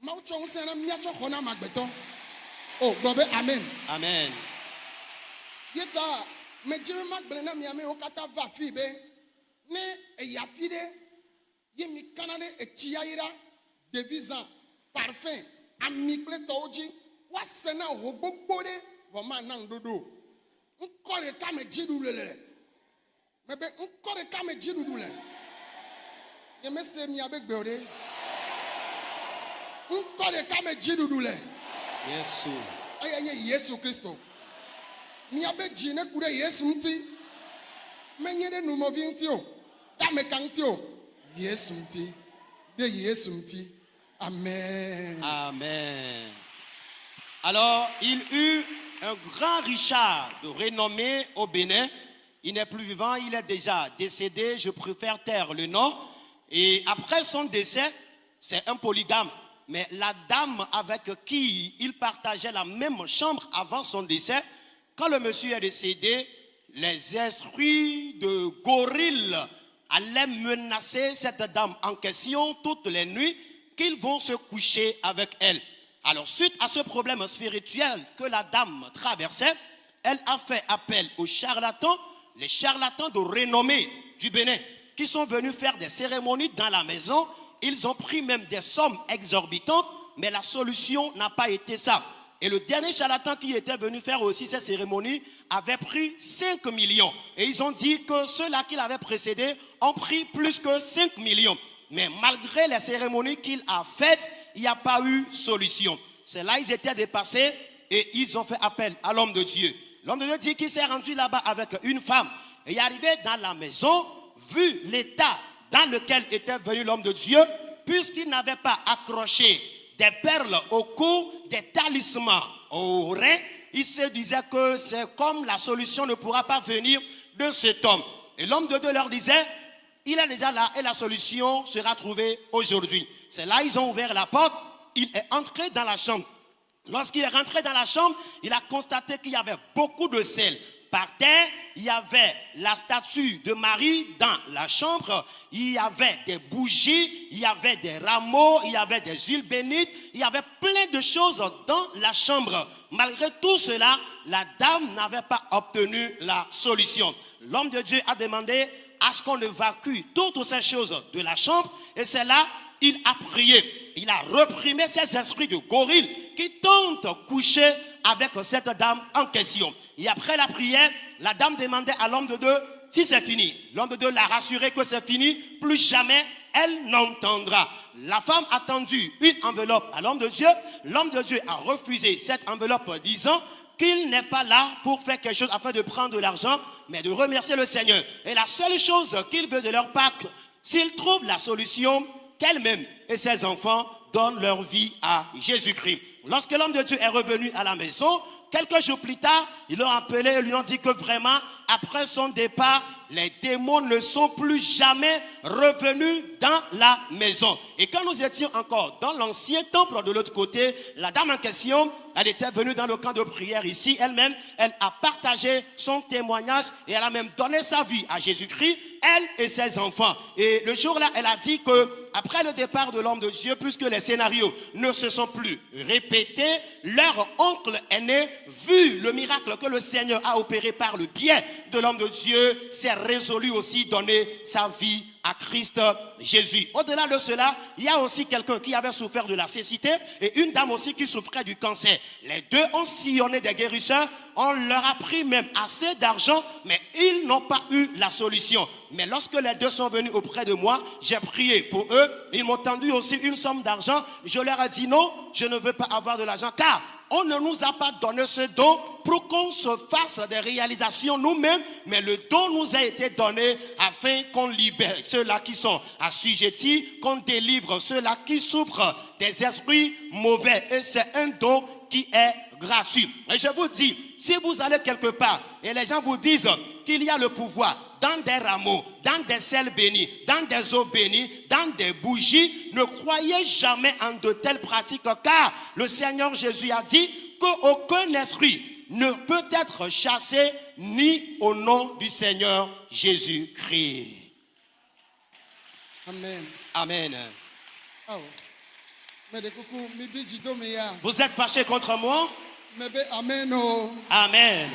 ma o cho nse ya na mi acho hona magbeto. Oh, globe, amen. Amen. Yeta, me jime magble na mi ame okata va fi be. Ne e ya fi de. Ye mi kanade e chiaira devisa parfum amikle toji. Wa sena ho gbogbo de wo ma na ndodo. Nkore ka me jidu lele. Mebe nkore ka me jidu le. Ye me se mi abe gbe ode. Nkore ka me jidu le. Yesu. Ayenye Yesu Kristo. Mi abe jine kure Yesu mti. Menye de numovi mti o. Da mekanti o. Yesu mti. De Yesu mti. Amen. Amen. Alors, il eut un grand Richard de renommée au Bénin. Il n'est plus vivant, il est déjà décédé. Je préfère taire le nom. Et après son décès, c'est un polygame. Mais la dame avec qui il partageait la même chambre avant son décès, quand le monsieur est décédé, les esprits de gorilles allaient menacer cette dame en question toutes les nuits qu'ils vont se coucher avec elle. Alors, suite à ce problème spirituel que la dame traversait, elle a fait appel aux charlatans, les charlatans de renommée du Bénin, qui sont venus faire des cérémonies dans la maison. Ils ont pris même des sommes exorbitantes, mais la solution n'a pas été ça. Et le dernier charlatan qui était venu faire aussi ces cérémonies avait pris 5 millions. Et ils ont dit que ceux-là qui l'avaient précédé ont pris plus que 5 millions. Mais malgré les cérémonies qu'il a faites, il n'y a pas eu solution. C'est là ils étaient dépassés et ils ont fait appel à l'homme de Dieu. L'homme de Dieu dit qu'il s'est rendu là-bas avec une femme. Et il est arrivé dans la maison, vu l'état dans lequel était venu l'homme de Dieu, puisqu'il n'avait pas accroché des perles au cou, des talismans au rein, il se disait que c'est comme la solution ne pourra pas venir de cet homme. Et l'homme de Dieu leur disait, il est déjà là et la solution sera trouvée aujourd'hui. C'est là ils ont ouvert la porte, il est entré dans la chambre. Lorsqu'il est rentré dans la chambre, il a constaté qu'il y avait beaucoup de sel. Par terre, il y avait la statue de Marie dans la chambre, il y avait des bougies, il y avait des rameaux, il y avait des huiles bénites, il y avait plein de choses dans la chambre. Malgré tout cela, la dame n'avait pas obtenu la solution. L'homme de Dieu a demandé à ce qu'on évacue toutes ces choses de la chambre, et c'est là il a prié. Il a reprimé ces esprits de gorilles qui tentent coucher avec cette dame en question. Et après la prière, la dame demandait à l'homme de Dieu si c'est fini. L'homme de Dieu l'a rassuré que c'est fini, plus jamais elle n'entendra. La femme a tendu une enveloppe à l'homme de Dieu. L'homme de Dieu a refusé cette enveloppe disant qu'il n'est pas là pour faire quelque chose afin de prendre de l'argent, mais de remercier le Seigneur. Et la seule chose qu'il veut de leur part, s'ils trouvent la solution, qu'elle-même et ses enfants donnent leur vie à Jésus-Christ. Lorsque l'homme de Dieu est revenu à la maison, quelques jours plus tard, ils l'ont appelé et lui ont dit que vraiment, après son départ, les démons ne sont plus jamais revenus dans la maison. Et quand nous étions encore dans l'ancien temple de l'autre côté, la dame en question, elle était venue dans le camp de prière ici. Elle-même, elle a partagé son témoignage et elle a même donné sa vie à Jésus-Christ, elle et ses enfants. Et le jour-là, elle a dit que après le départ de l'homme de Dieu, puisque les scénarios ne se sont plus répétés, leur oncle aîné, vu le miracle que le Seigneur a opéré par le biais de l'homme de Dieu, s'est résolu aussi donner sa vie à Christ Jésus. Au-delà de cela, il y a aussi quelqu'un qui avait souffert de la cécité et une dame aussi qui souffrait du cancer. Les deux ont sillonné des guérisseurs, on leur a pris même assez d'argent, mais ils n'ont pas eu la solution. Mais lorsque les deux sont venus auprès de moi, j'ai prié pour eux, ils m'ont tendu aussi une somme d'argent. Je leur ai dit non, je ne veux pas avoir de l'argent car on ne nous a pas donné ce don pour qu'on se fasse des réalisations nous-mêmes, mais le don nous a été donné afin qu'on libère ceux-là qui sont assujettis, qu'on délivre ceux-là qui souffrent des esprits mauvais. Et c'est un don qui est gratuit. Et je vous dis, si vous allez quelque part et les gens vous disent qu'il y a le pouvoir dans des rameaux, dans des sels bénis, dans des eaux bénies, dans des bougies, ne croyez jamais en de telles pratiques car le Seigneur Jésus a dit qu'aucun esprit ne peut être chassé ni au nom du Seigneur Jésus-Christ. Amen. Amen. Oh. Vous êtes fâché contre moi? Amen. Amen.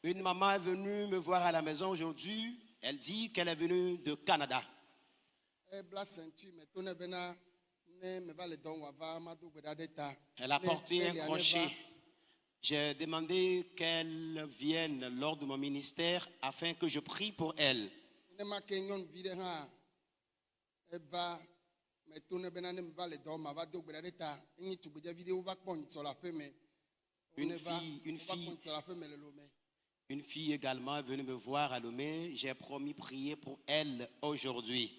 Une maman est venue me voir à la maison aujourd'hui. Elle dit qu'elle est venue de Canada. Elle a porté un crochet. J'ai demandé qu'elle vienne lors de mon ministère afin que je prie pour elle. Une fille également est venue me voir à Lomé. J'ai promis prier pour elle aujourd'hui.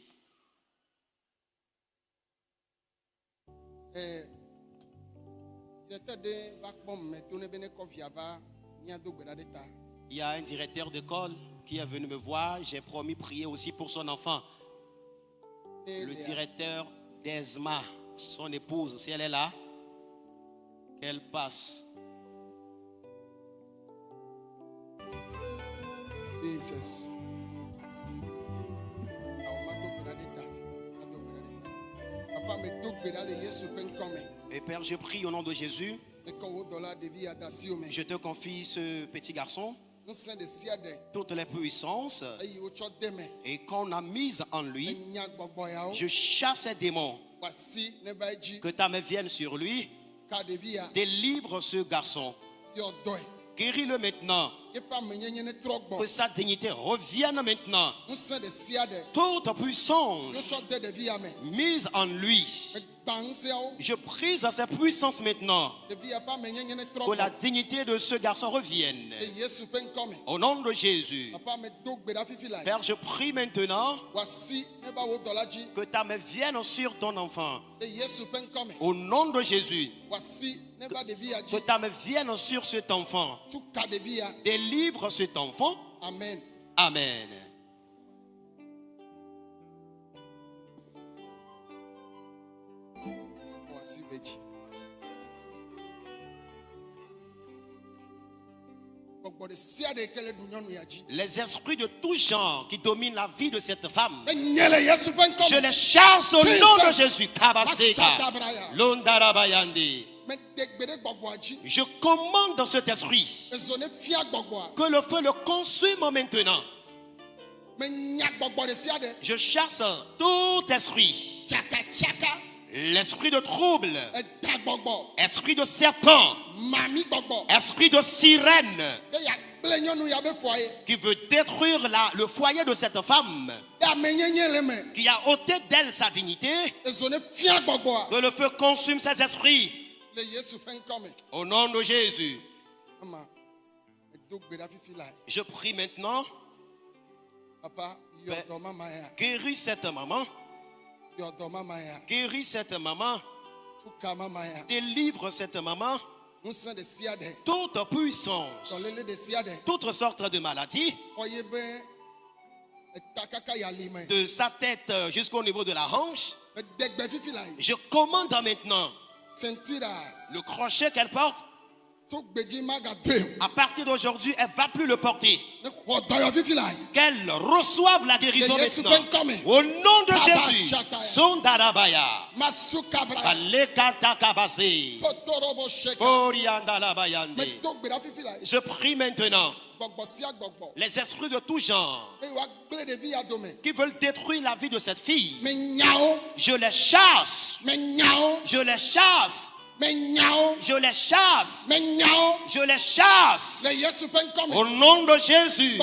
Il y a un directeur d'école qui est venu me voir. J'ai promis prier aussi pour son enfant. Le directeur d'ESMA, son épouse, si elle est là, qu'elle passe. Jesus. Et Père, je prie au nom de Jésus. Je te confie ce petit garçon, toutes les puissances et qu'on a mises en lui. Je chasse ces démons. Que ta main vienne sur lui. Délivre ce garçon. Guéris-le maintenant. Que sa dignité revienne maintenant. Toute puissance mise en lui. Je prise à sa puissance maintenant. Que la dignité de ce garçon revienne. Au nom de Jésus. Père, je prie maintenant que ta main vienne sur ton enfant. Au nom de Jésus. Que ta main vienne sur cet enfant. Délivre cet enfant. Amen. Amen. Les esprits de tout genre qui dominent la vie de cette femme, je les chasse au nom de Jésus. Je commande dans cet esprit que le feu le consume maintenant. Je chasse tout esprit. L'esprit de trouble, esprit de serpent, esprit de sirène, qui veut détruire le foyer de cette femme, qui a ôté d'elle sa dignité, que le feu consume ses esprits. Au nom de Jésus, je prie maintenant, Père, guéris cette maman, guéris cette maman, délivre cette maman, toute puissance, toutes sortes de maladies, de sa tête jusqu'au niveau de la hanche. Je commande maintenant le crochet qu'elle porte. À partir d'aujourd'hui, elle ne va plus le porter. Qu'elle reçoive la guérison maintenant. Au nom de Jésus. Sondarabaya. Je prie maintenant les esprits de tout genre qui veulent détruire la vie de cette fille. Je les chasse. Je les chasse. Je les chasse. Je les chasse. Au nom de Jésus.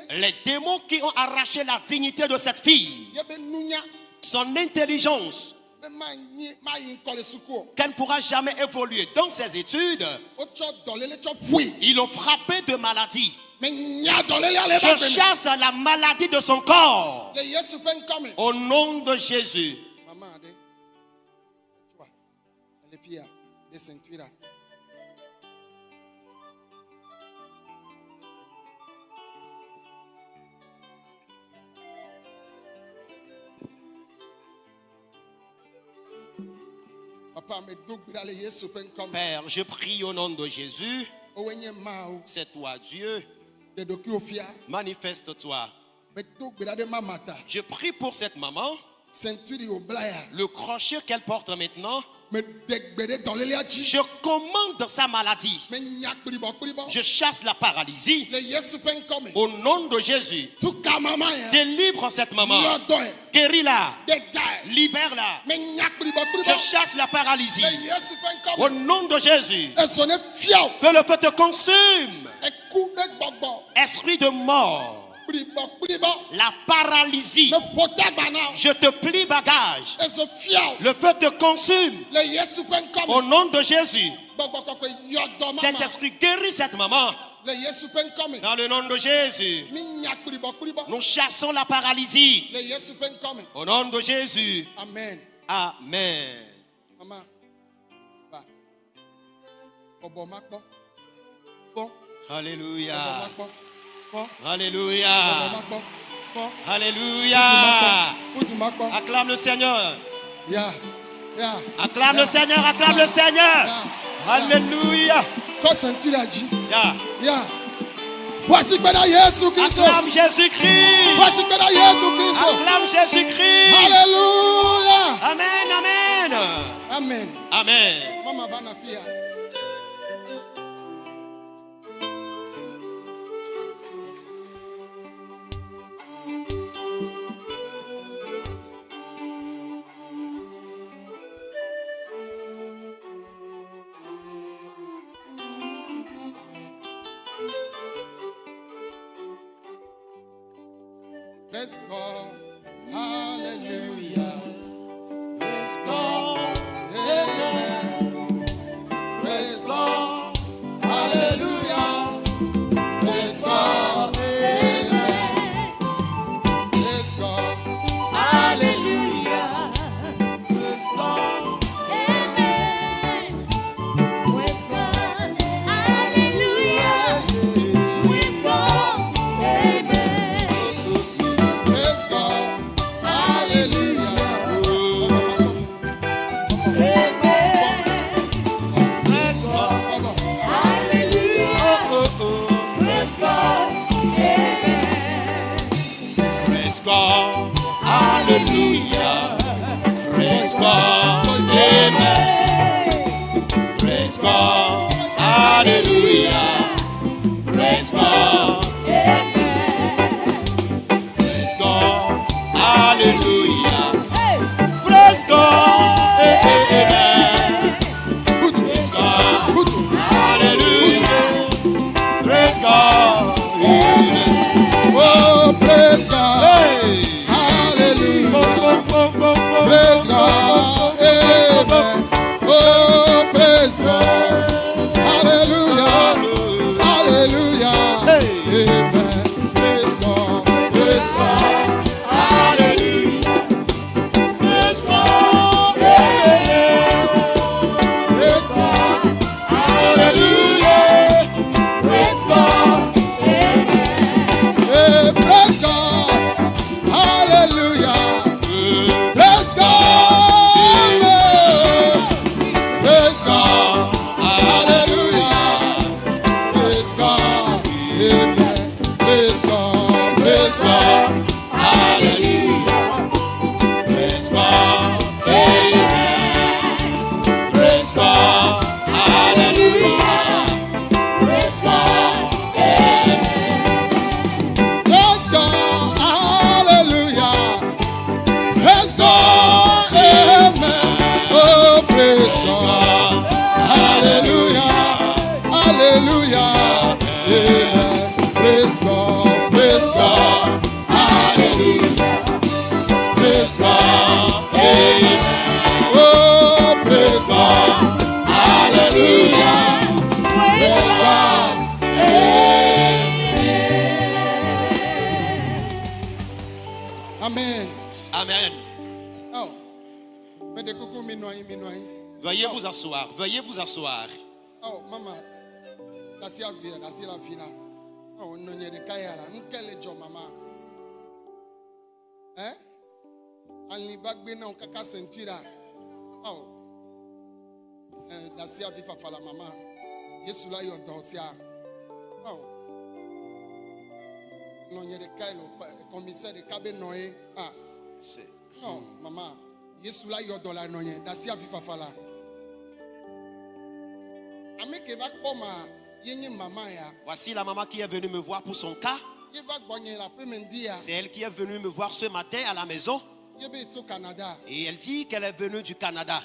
Les démons qui ont arraché la dignité de cette fille, son intelligence, qu'elle ne pourra jamais évoluer dans ses études, ils l'ont frappé de maladie. Je chasse la maladie de son corps. Au nom de Jésus. Père, je prie au nom de Jésus. C'est toi, Dieu. Manifeste-toi. Je prie pour cette maman. Le crochet qu'elle porte maintenant, je commande sa maladie. Je chasse la paralysie. Au nom de Jésus. Délivre cette maman. Guéris-la. Libère-la. Je chasse la paralysie. Au nom de Jésus. Que le feu te consume. Esprit de mort. La paralysie. Je te plie bagage. Le feu te consume. Au nom de Jésus. Cet esprit guérit cette maman. Dans le nom de Jésus. Nous chassons la paralysie. Au nom de Jésus. Amen. Amen. Alléluia. Alléluia. Alléluia. Acclame le Seigneur. Acclame le Seigneur. Acclame le Seigneur. Alléluia. Voici Jésus-Christ. Acclame Jésus-Christ. Voici Jésus-Christ. Acclame Jésus-Christ. Alléluia. Amen. Amen. Amen. Amen. Maman Banafia. Praise God, hallelujah. Praise God, amen. Praise God, hallelujah. Praise God, amen. Praise God, hallelujah. Praise God, amen. Praise God, hallelujah. Praise God, amen. praise God, hallelujah. Praise God, hallelujah. Praise God, amen. Praise God, hallelujah. Praise God, praise God, hallelujah. Praise God, amen. Praise God, hallelujah. Veuillez vous asseoir. Veuillez vous asseoir. Oh, maman. That's la fina. Oh, non, il y a des kayala. Quel est ton maman? Hein? Ali bagbena kaka ceinture. Oh. That's la vifa fala maman. Yesu la yo dosia. Oh. Non, il y a des kayalo commissaire de Kabe Noé. Ah. C'est. Non, maman. Yesu la yo dola noye. That's la vifa fala. Amekeva koma. Voici la maman qui est venue me voir pour son cas. C'est elle qui est venue me voir ce matin à la maison. Et elle dit qu'elle est venue du Canada.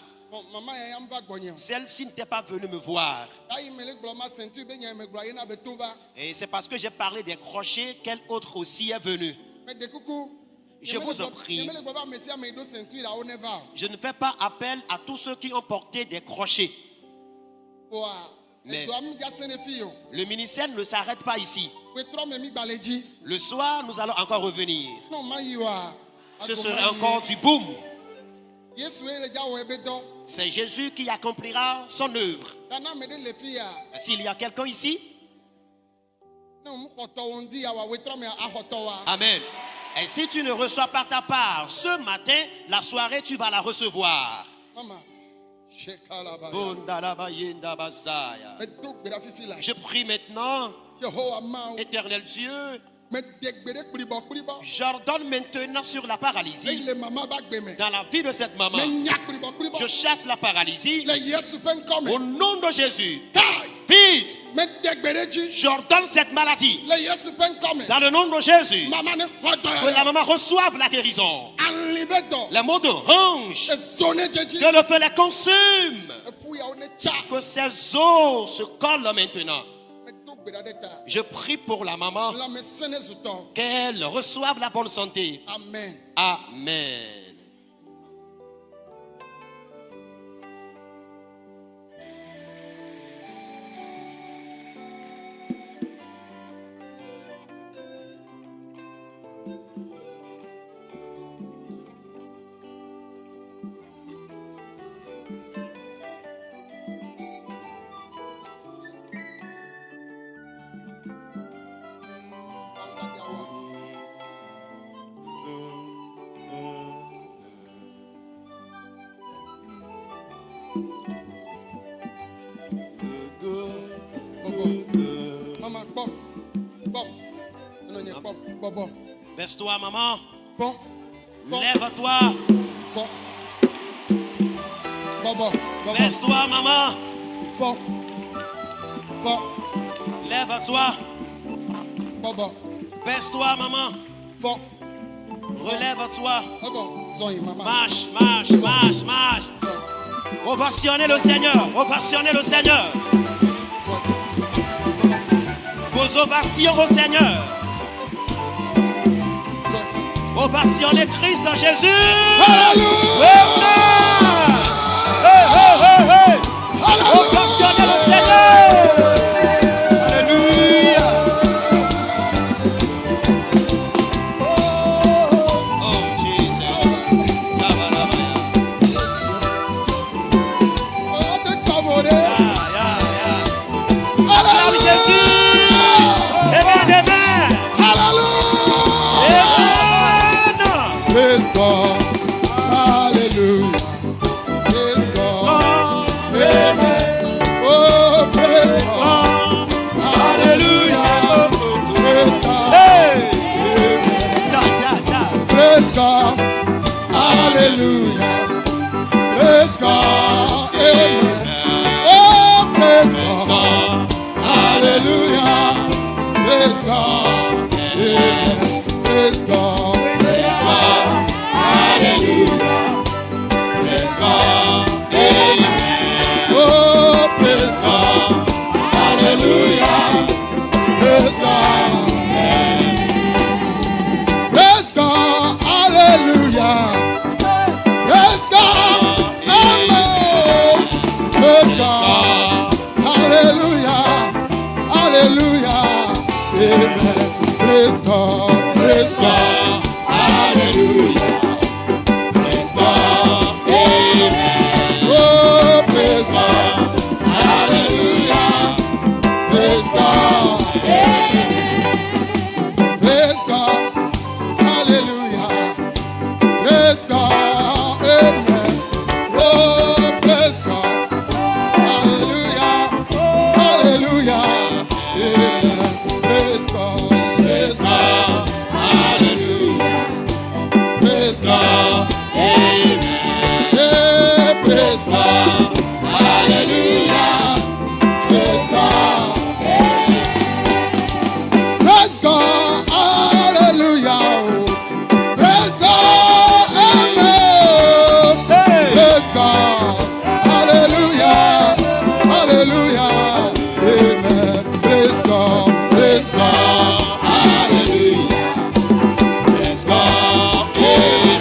Celle-ci n'était pas venue me voir. Et c'est parce que j'ai parlé des crochets qu'elle autre aussi est venue. Je vous en prie. Je ne fais pas appel à tous ceux qui ont porté des crochets. Mais le ministère ne s'arrête pas ici. Le soir, nous allons encore revenir. Ce serait encore du boom. C'est Jésus qui accomplira son œuvre. S'il y a quelqu'un ici, amen. Et si tu ne reçois pas ta part ce matin, la soirée, tu vas la recevoir. Je prie maintenant, éternel Dieu, j'ordonne maintenant sur la paralysie dans la vie de cette maman. Je chasse la paralysie au nom de Jésus. Vite, j'ordonne cette maladie dans le nom de Jésus. Que la maman reçoive la guérison. Les mots de hanche, que le feu les consume. Que ses os se collent maintenant. Je prie pour la maman, qu'elle reçoive la bonne santé. Amen. Amen. Baisse-toi, maman. Lève-toi. Baisse-toi, maman. Lève-toi. Baisse-toi, maman. Relève-toi. Marche, marche, marche, marche. Ovationnez le Seigneur. Ovationnez le Seigneur. Vos ovations au Seigneur. Ovationnez Christ en Jésus. Alléluia. Ovationnez le Seigneur. Alléluia. Oh Jesus. Acclame Jésus. Amen, amen. Praise God. Hallelujah. Praise God. Amen. Oh, praise God. Hallelujah. Praise God. Amen. Praise God. Hallelujah. Praise God. Amen. Oh, praise God. Hallelujah. Praise God. Amen. Praise God. Hallelujah. Praise God. Amen. Oh, praise God. Hallelujah. Praise God. Amen. Praise God. Hallelujah. Praise God. Amen. Praise God. Hallelujah. Hallelujah. Amen. Praise God. Praise God. Hallelujah. Praise God. Amen. Hey, praise God. Hallelujah. Praise God. Praise God. Hallelujah. Praise God. Amen. Praise God. Hallelujah. Hallelujah. Amen. Praise God. Praise God. Hallelujah. Praise God. Amen.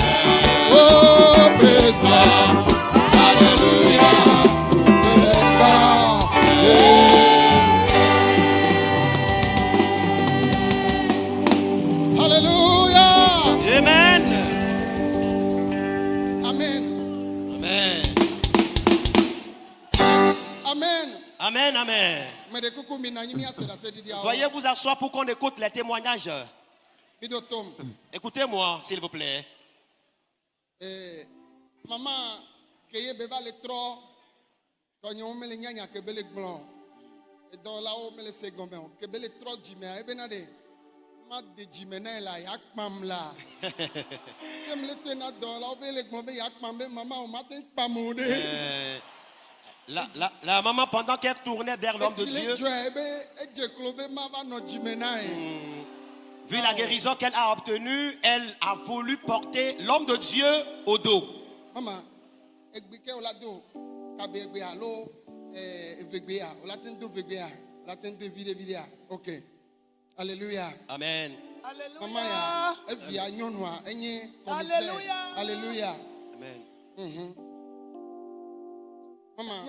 Oh, praise God. Hallelujah. Praise God. Amen. Hallelujah. Amen. Amen. Amen. Amen. Amen. Amen. Veuillez vous asseoir pour qu'on écoute les témoignages. Écoutez-moi, s'il vous plaît. Maman, keye beva le tro, tonyo mele nyanya kebele glon. Et dans là où mele segombe, kebele tro jime, ebenade. Ma de jime na la yak pam la. Kemle tena dans là où mele glon be yak pam be maman o matin pamude. La maman, pendant qu'elle tournait vers l'homme de Dieu, vu la guérison qu'elle a obtenue, elle a voulu porter l'homme de Dieu au dos. Maman, ok. Alléluia. Amen. Alléluia. Alléluia. Amen. Maman,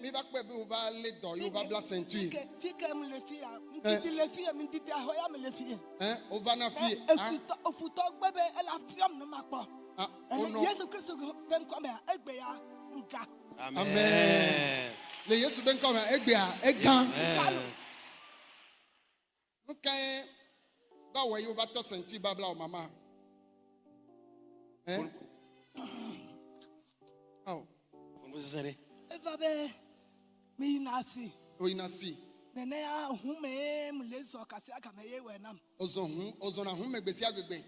mi va quoi on va aller dans, on va la ceinture. Hein, on va na fille. Amen. Le Yesu ben comme egbea, egan. OK. Ba wa yo va to ceinture babla o maman. Hein? Oh. Vous allez. Inasi. Ozona hume gbesi agbegbe.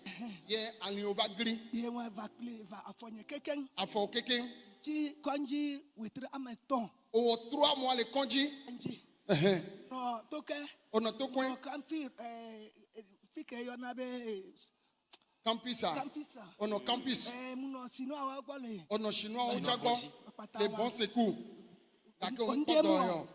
Ye ani ova gri. Afo keken. Ji konji witri ameton. O 3 mois le konji. No toke. Ono tokwen. Kamfi fike yonabe Campisa. Ono campus. Muno sino awagole. Ono chinois o jagbo. Les bons secours. D'accord, on peut dormir.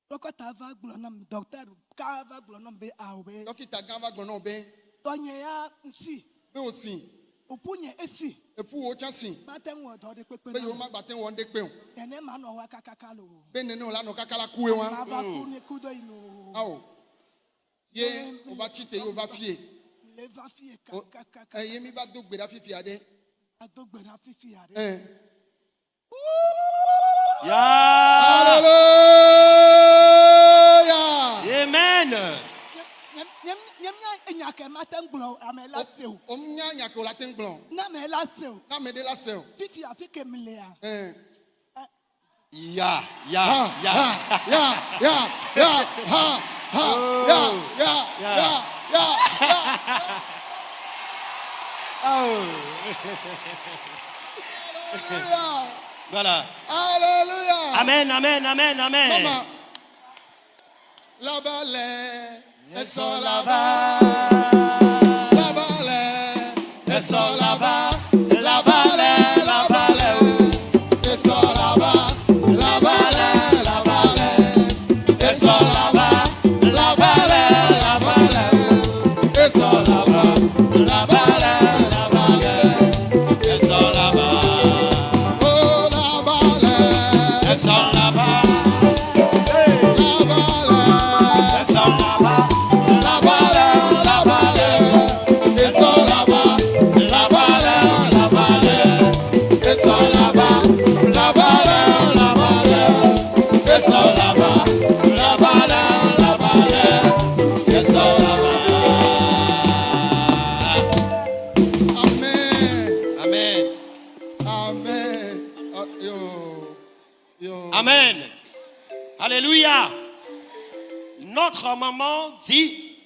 Dokota va glonam docteur ka va glonam be awe. Dokita ga va glonam be. Tonye ya nsi. Be osin. Opunye esi. Epu o chansin. Matem wo do de pepe. Be yo ma gbaten wo de pe o. Ene ma no wa kakakalo. Be nene o la no kakala kuwe wan. Ma va ku ne kudo ino. Awo. Ye, on va chiter, on va fier. Le va fier kaka. Ye mi va dogbe da fifi ade. Adogbe na fifi ade. Yeah. Hallelujah. Amen. Nyamnya enyake matem glo amela seu. Omnya nyake o la ten glon. Na me la seu. Na me de la seu. Fifi afike mlea. Ya. Voilà. Alléluia. Amen. Maman. Là-bas, elles sont là-bas. Là-bas, elles sont là-bas. Là-bas, elles sont là-bas. Là-bas, elles sont là-bas. Là-bas, elles sont là-bas. Là-bas, elles sont là-bas. Oh, là-bas, Elles sont là-bas. Amen. Alléluia. Notre maman dit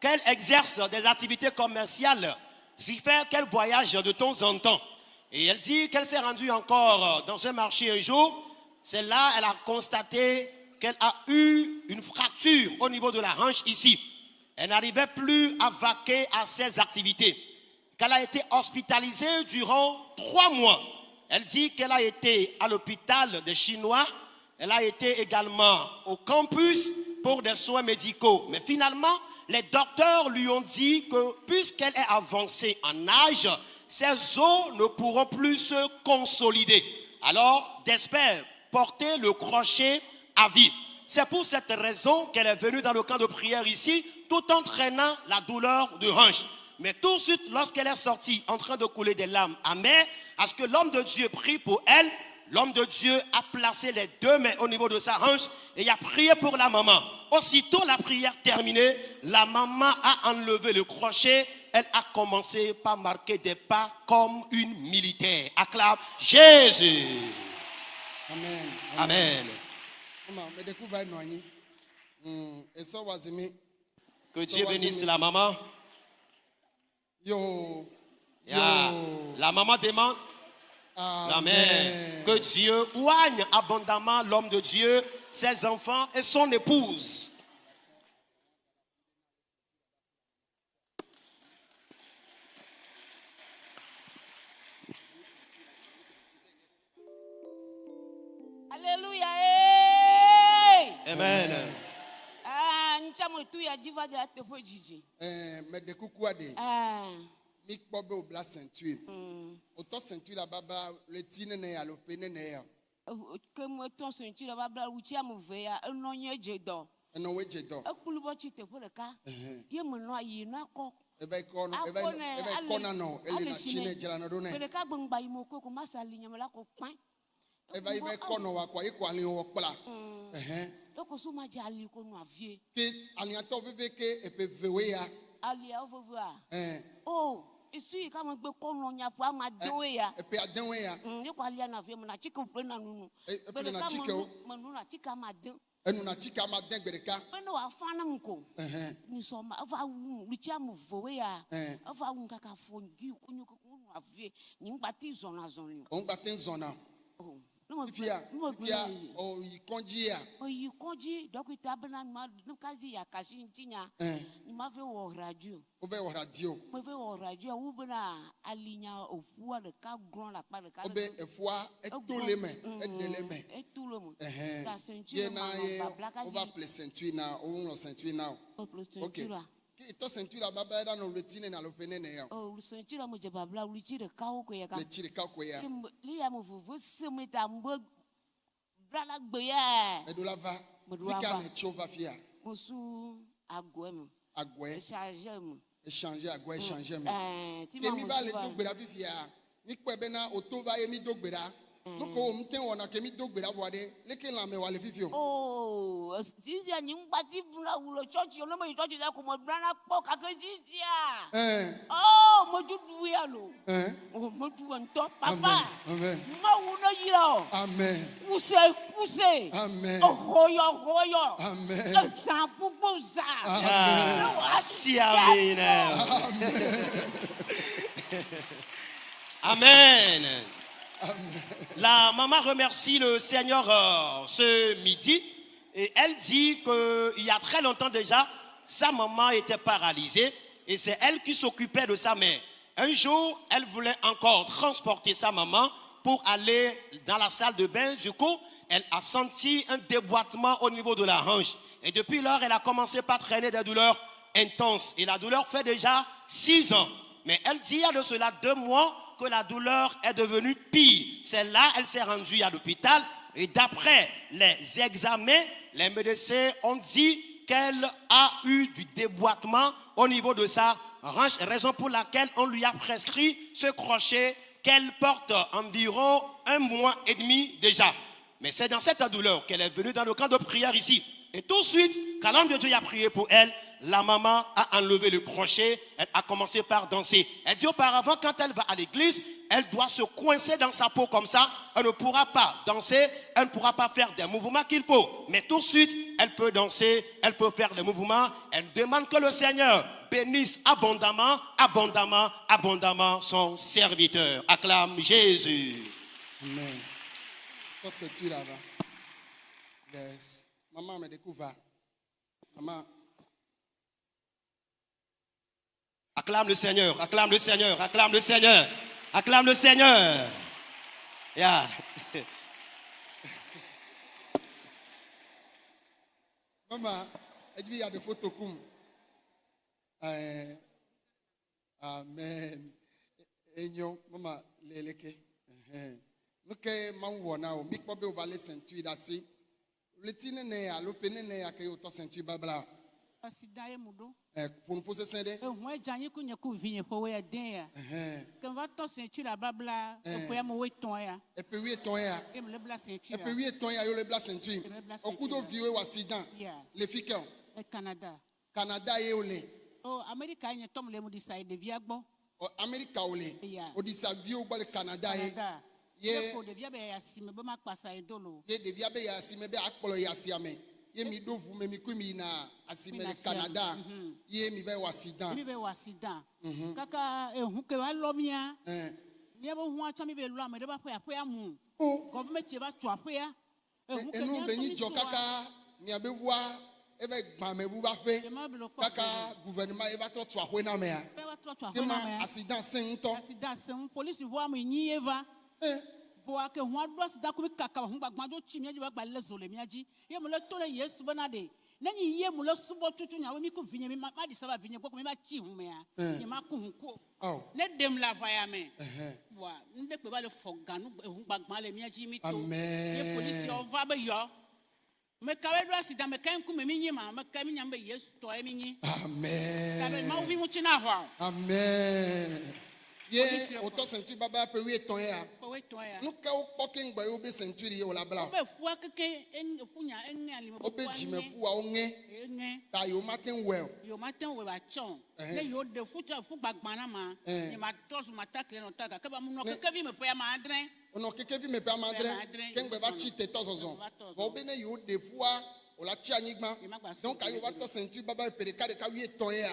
qu'elle exerce des activités commerciales Ce qui fait qu'elle voyage de temps en temps. Et elle dit qu'elle s'est rendue encore dans un marché un jour. C'est là qu'elle a constaté qu'elle a eu une fracture au niveau de la hanche ici. Elle n'arrivait plus à vaquer à ses activités. Qu'elle a été hospitalisée durant 3 mois. Elle dit qu'elle a été à l'hôpital des Chinois. Elle a été également au campus pour des soins médicaux. Mais finalement, les docteurs lui ont dit que puisqu'elle est avancée en âge, ses os ne pourront plus se consolider. Alors, d'espère porter le crochet à vie. C'est pour cette raison qu'elle est venue dans le camp de prière ici, tout en traînant la douleur de hanche. Mais tout de suite, lorsqu'elle est sortie en train de couler des larmes amères, à ce que l'homme de Dieu prie pour elle, l'homme de Dieu a placé les 2 mains au niveau de sa hanche et il a prié pour la maman. Aussitôt la prière terminée, la maman a enlevé le crochet. Elle a commencé par marquer des pas comme une militaire. Acclame Jésus. Amen. Amen. Que Dieu bénisse la maman. La maman demande. Amen. Que Dieu oigne abondamment l'homme de Dieu, ses enfants et son épouse. Alléluia. Amen. Mais de coucou à des. Mi kpobe obla ceinture. Autant ceinture la baba le tine ne ya le pene ne ya. Que moi ton ceinture la baba uchi amuve ya enonye jedo. Enonwe jedo. Ekulubo chite pour le cas. Ye mo no yi na ko. Ebe kona no ele na chine jela no do ne. Le cas gbangba imo ko masali nyamela ko pan. Ebe kono wa kwa iko ali wo kpla. Loko so ma jali ko no avie. Ke aliato veve ke epe vewe ya. Alia ovovu a. Oh. Isu kama gbe kono nya po ama dewe ya. Epe adenwe ya. Ye ko alia na vie mo na chike pre na nunu. Epe na chike o. Mo na chike ma den. Enu na chike ma den gbereka. Beno wa fana mko. Ni so ma ava wu luchi amuvowe ya. Ava wu kaka fongi kunyu ko no avie. Ni ngba zona zona. On gba tin zona. Oh. Fia, oh, il conduit. Oh, il conduit. Donc, il t'a bien nous quasi ya kashi ntinya. Il m'a fait au radio. Au radio. M'a fait au radio. Ou bien aligna au poids de cas grand la part de cas. Ou bien fois et tout les mains, et les mains. Et tout le monde. Ta ceinture. On va appeler ceinture na, on va ceinture na. Ok. Et toi ceinture la baba dans le tine na le pene ne ya. Oh, ceinture la mo je babla uli tire kawo ko ya ka. Le tire kawo ko ya. Li ya mo vuvu semeta mbo brala gbe ya. Et de la va. Fika ne chova fia. Mo su agwem. Agwe. Échanger agwe échanger me. Si mi va le dogbera fifia. Ni kwe bena otova e mi dogbera. Loko mten wona ke mi dogbera voade. Leke la me wale fifio. Oh, si ya ni ngba ti bula wulo church yo no mo church da ko mo brana po ka ke si ya. Oh, mo judu ya lo. Oh, mo du en top papa. Amen. Ma wuno yiro. Amen. Kuse. Amen. Oh, hoyo. Amen. Sa pupo sa. Amen. Si amen. Amen. La maman remercie le Seigneur ce midi et elle dit qu'il y a très longtemps déjà, sa maman était paralysée et c'est elle qui s'occupait de sa mère. Un jour, elle voulait encore transporter sa maman pour aller dans la salle de bain. Du coup, elle a senti un déboîtement au niveau de la hanche. Et depuis lors, elle a commencé par traîner des douleurs intenses. Et la douleur fait déjà 6 ans. Mais elle dit il y a de cela 2 mois que la douleur est devenue pire. C'est là elle s'est rendue à l'hôpital et d'après les examens, les médecins ont dit qu'elle a eu du déboîtement au niveau de sa hanche, raison pour laquelle on lui a prescrit ce crochet qu'elle porte environ 1 mois et demi déjà. Mais c'est dans cette douleur qu'elle est venue dans le camp de prière ici. Et tout de suite, quand l'homme de Dieu a prié pour elle, la maman a enlevé le crochet, elle a commencé par danser. Elle dit auparavant, quand elle va à l'église, elle doit se coincer dans sa peau comme ça. Elle ne pourra pas danser, elle ne pourra pas faire des mouvements qu'il faut. Mais tout de suite, elle peut danser, elle peut faire des mouvements. Elle demande que le Seigneur bénisse abondamment, abondamment, abondamment son serviteur. Acclame Jésus. Amen. Ça c'est tu là-bas. Yes. Maman me découvre. Maman. Acclame le Seigneur, acclame le Seigneur, acclame le Seigneur, acclame le Seigneur. Yeah. Maman, il y a des photos comme. Amen. Enyo, maman, leleke. Nous que maman na o mikpo be ovale ceinture dasi. Le tine ne ya lopene ne ya ke auto ceinture babla. Asidaye mudo. Pour nous poser sende. Ehun ejanyi kunye ku vinye fo we den ya. Kan va to ceinture la babla, ko ya mo we ton ya. Et puis oui ton ya. E me le bla ceinture. Et puis oui ton ya yo le bla ceinture. Au coup de vieux ou accident. Les filles au Canada. Canada ye ole. Oh, America y tom le mo decide de via gbo. America ole. O di sa vie o le Canada ye. Ye ko de via be ya si me be ma pasa e dolo. Ye de via be ya si me be akpolo ya si ame. Ye mi do vu me mi ku mi na asime le Canada. Ye mi be accident. Mi be accident. Kaka ehun ke wa lo mia. Ye bo hu acha mi be lo ame de ba pa ya mu. Government e ba tu apo ya. Ehun ke enu be ni jo kaka mi abe wa ebe gbame bu ba fe. Kaka gouvernement e ba tro tu aho na me ya. Kema accident sen to. Accident sen police voa mu yin eva. Voa ke hu ado accident ko bi kaka hu gbagban jo chi mi aji ba gba le zole mi aji. Ye mo le to le Yesu bana de. Na nyi ye mo le subo tutu nya we mi ko vinye mi ma di sa ba vinye ko mi ba chi hu me ya. Ni ma ko hu ko. Ne dem la va ya me. Wa nde pe ba le foganu hu gbagban le mi aji mi to. Ye police o va be yo. Me kawe do accident me kan ku me mi nyima me ka mi nyam be Yesu to e mi nyi. Amen. Ka be ma ovi mu chi na ho. Amen. Ye auto ceinture baba pe wi ton ya. Nu ka o poking gba yo be ceinture ye o la bla. Be fu akeke en funya en ali mo. Obe jime fu a o nge. Ta yo matin well. Yo matin we ba chon. Le yo de fu gbagban na ma. Ni ma tos ma takle no taka ka ba mu no keke vi me pe ma adren. Ono keke vi me pe ma adren. Ken gbe ba chi te tozozon. Bo be ne yo de fu a o la chi anyigba. Donc ayo wa to ceinture baba pe de ka wi ton ya.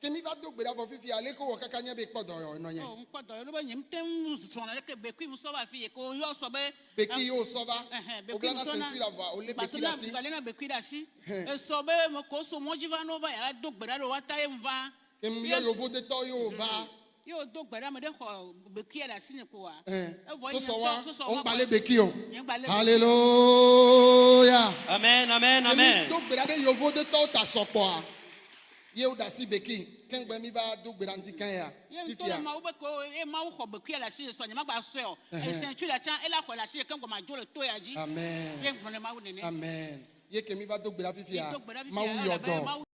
Kemi va do gbera fo fifi ale ko kaka nya be podo yo no yen. Oh, podo yo lo be nyim tem so na ke be ku so ba fi ko yo so be. Be ki yo so ba. O gla na ceinture la va o le be ki da si. Ba le na be ku da si. E so be mo ko so mo jiva no va ya do gbera ro wa ta em va. Kemi yo vo de to yo va. Yo do gbera me de ko be ku da si ne ko wa. So so wa on ba le be ki yo. Hallelujah. Amen, amen, amen. Do gbera de yo vo de to ta so po a. Ye o da si beki ken gbe mi ba do gbera nti kan ya fifia ma wo be ko e ma wo ko be ku la si so nya ma gba so e ceinture la chan e la ko la si ken go ma jo le to ya ji amen ye gbon ma wo ne amen ye ke mi ba do gbera fifia ma wu yo do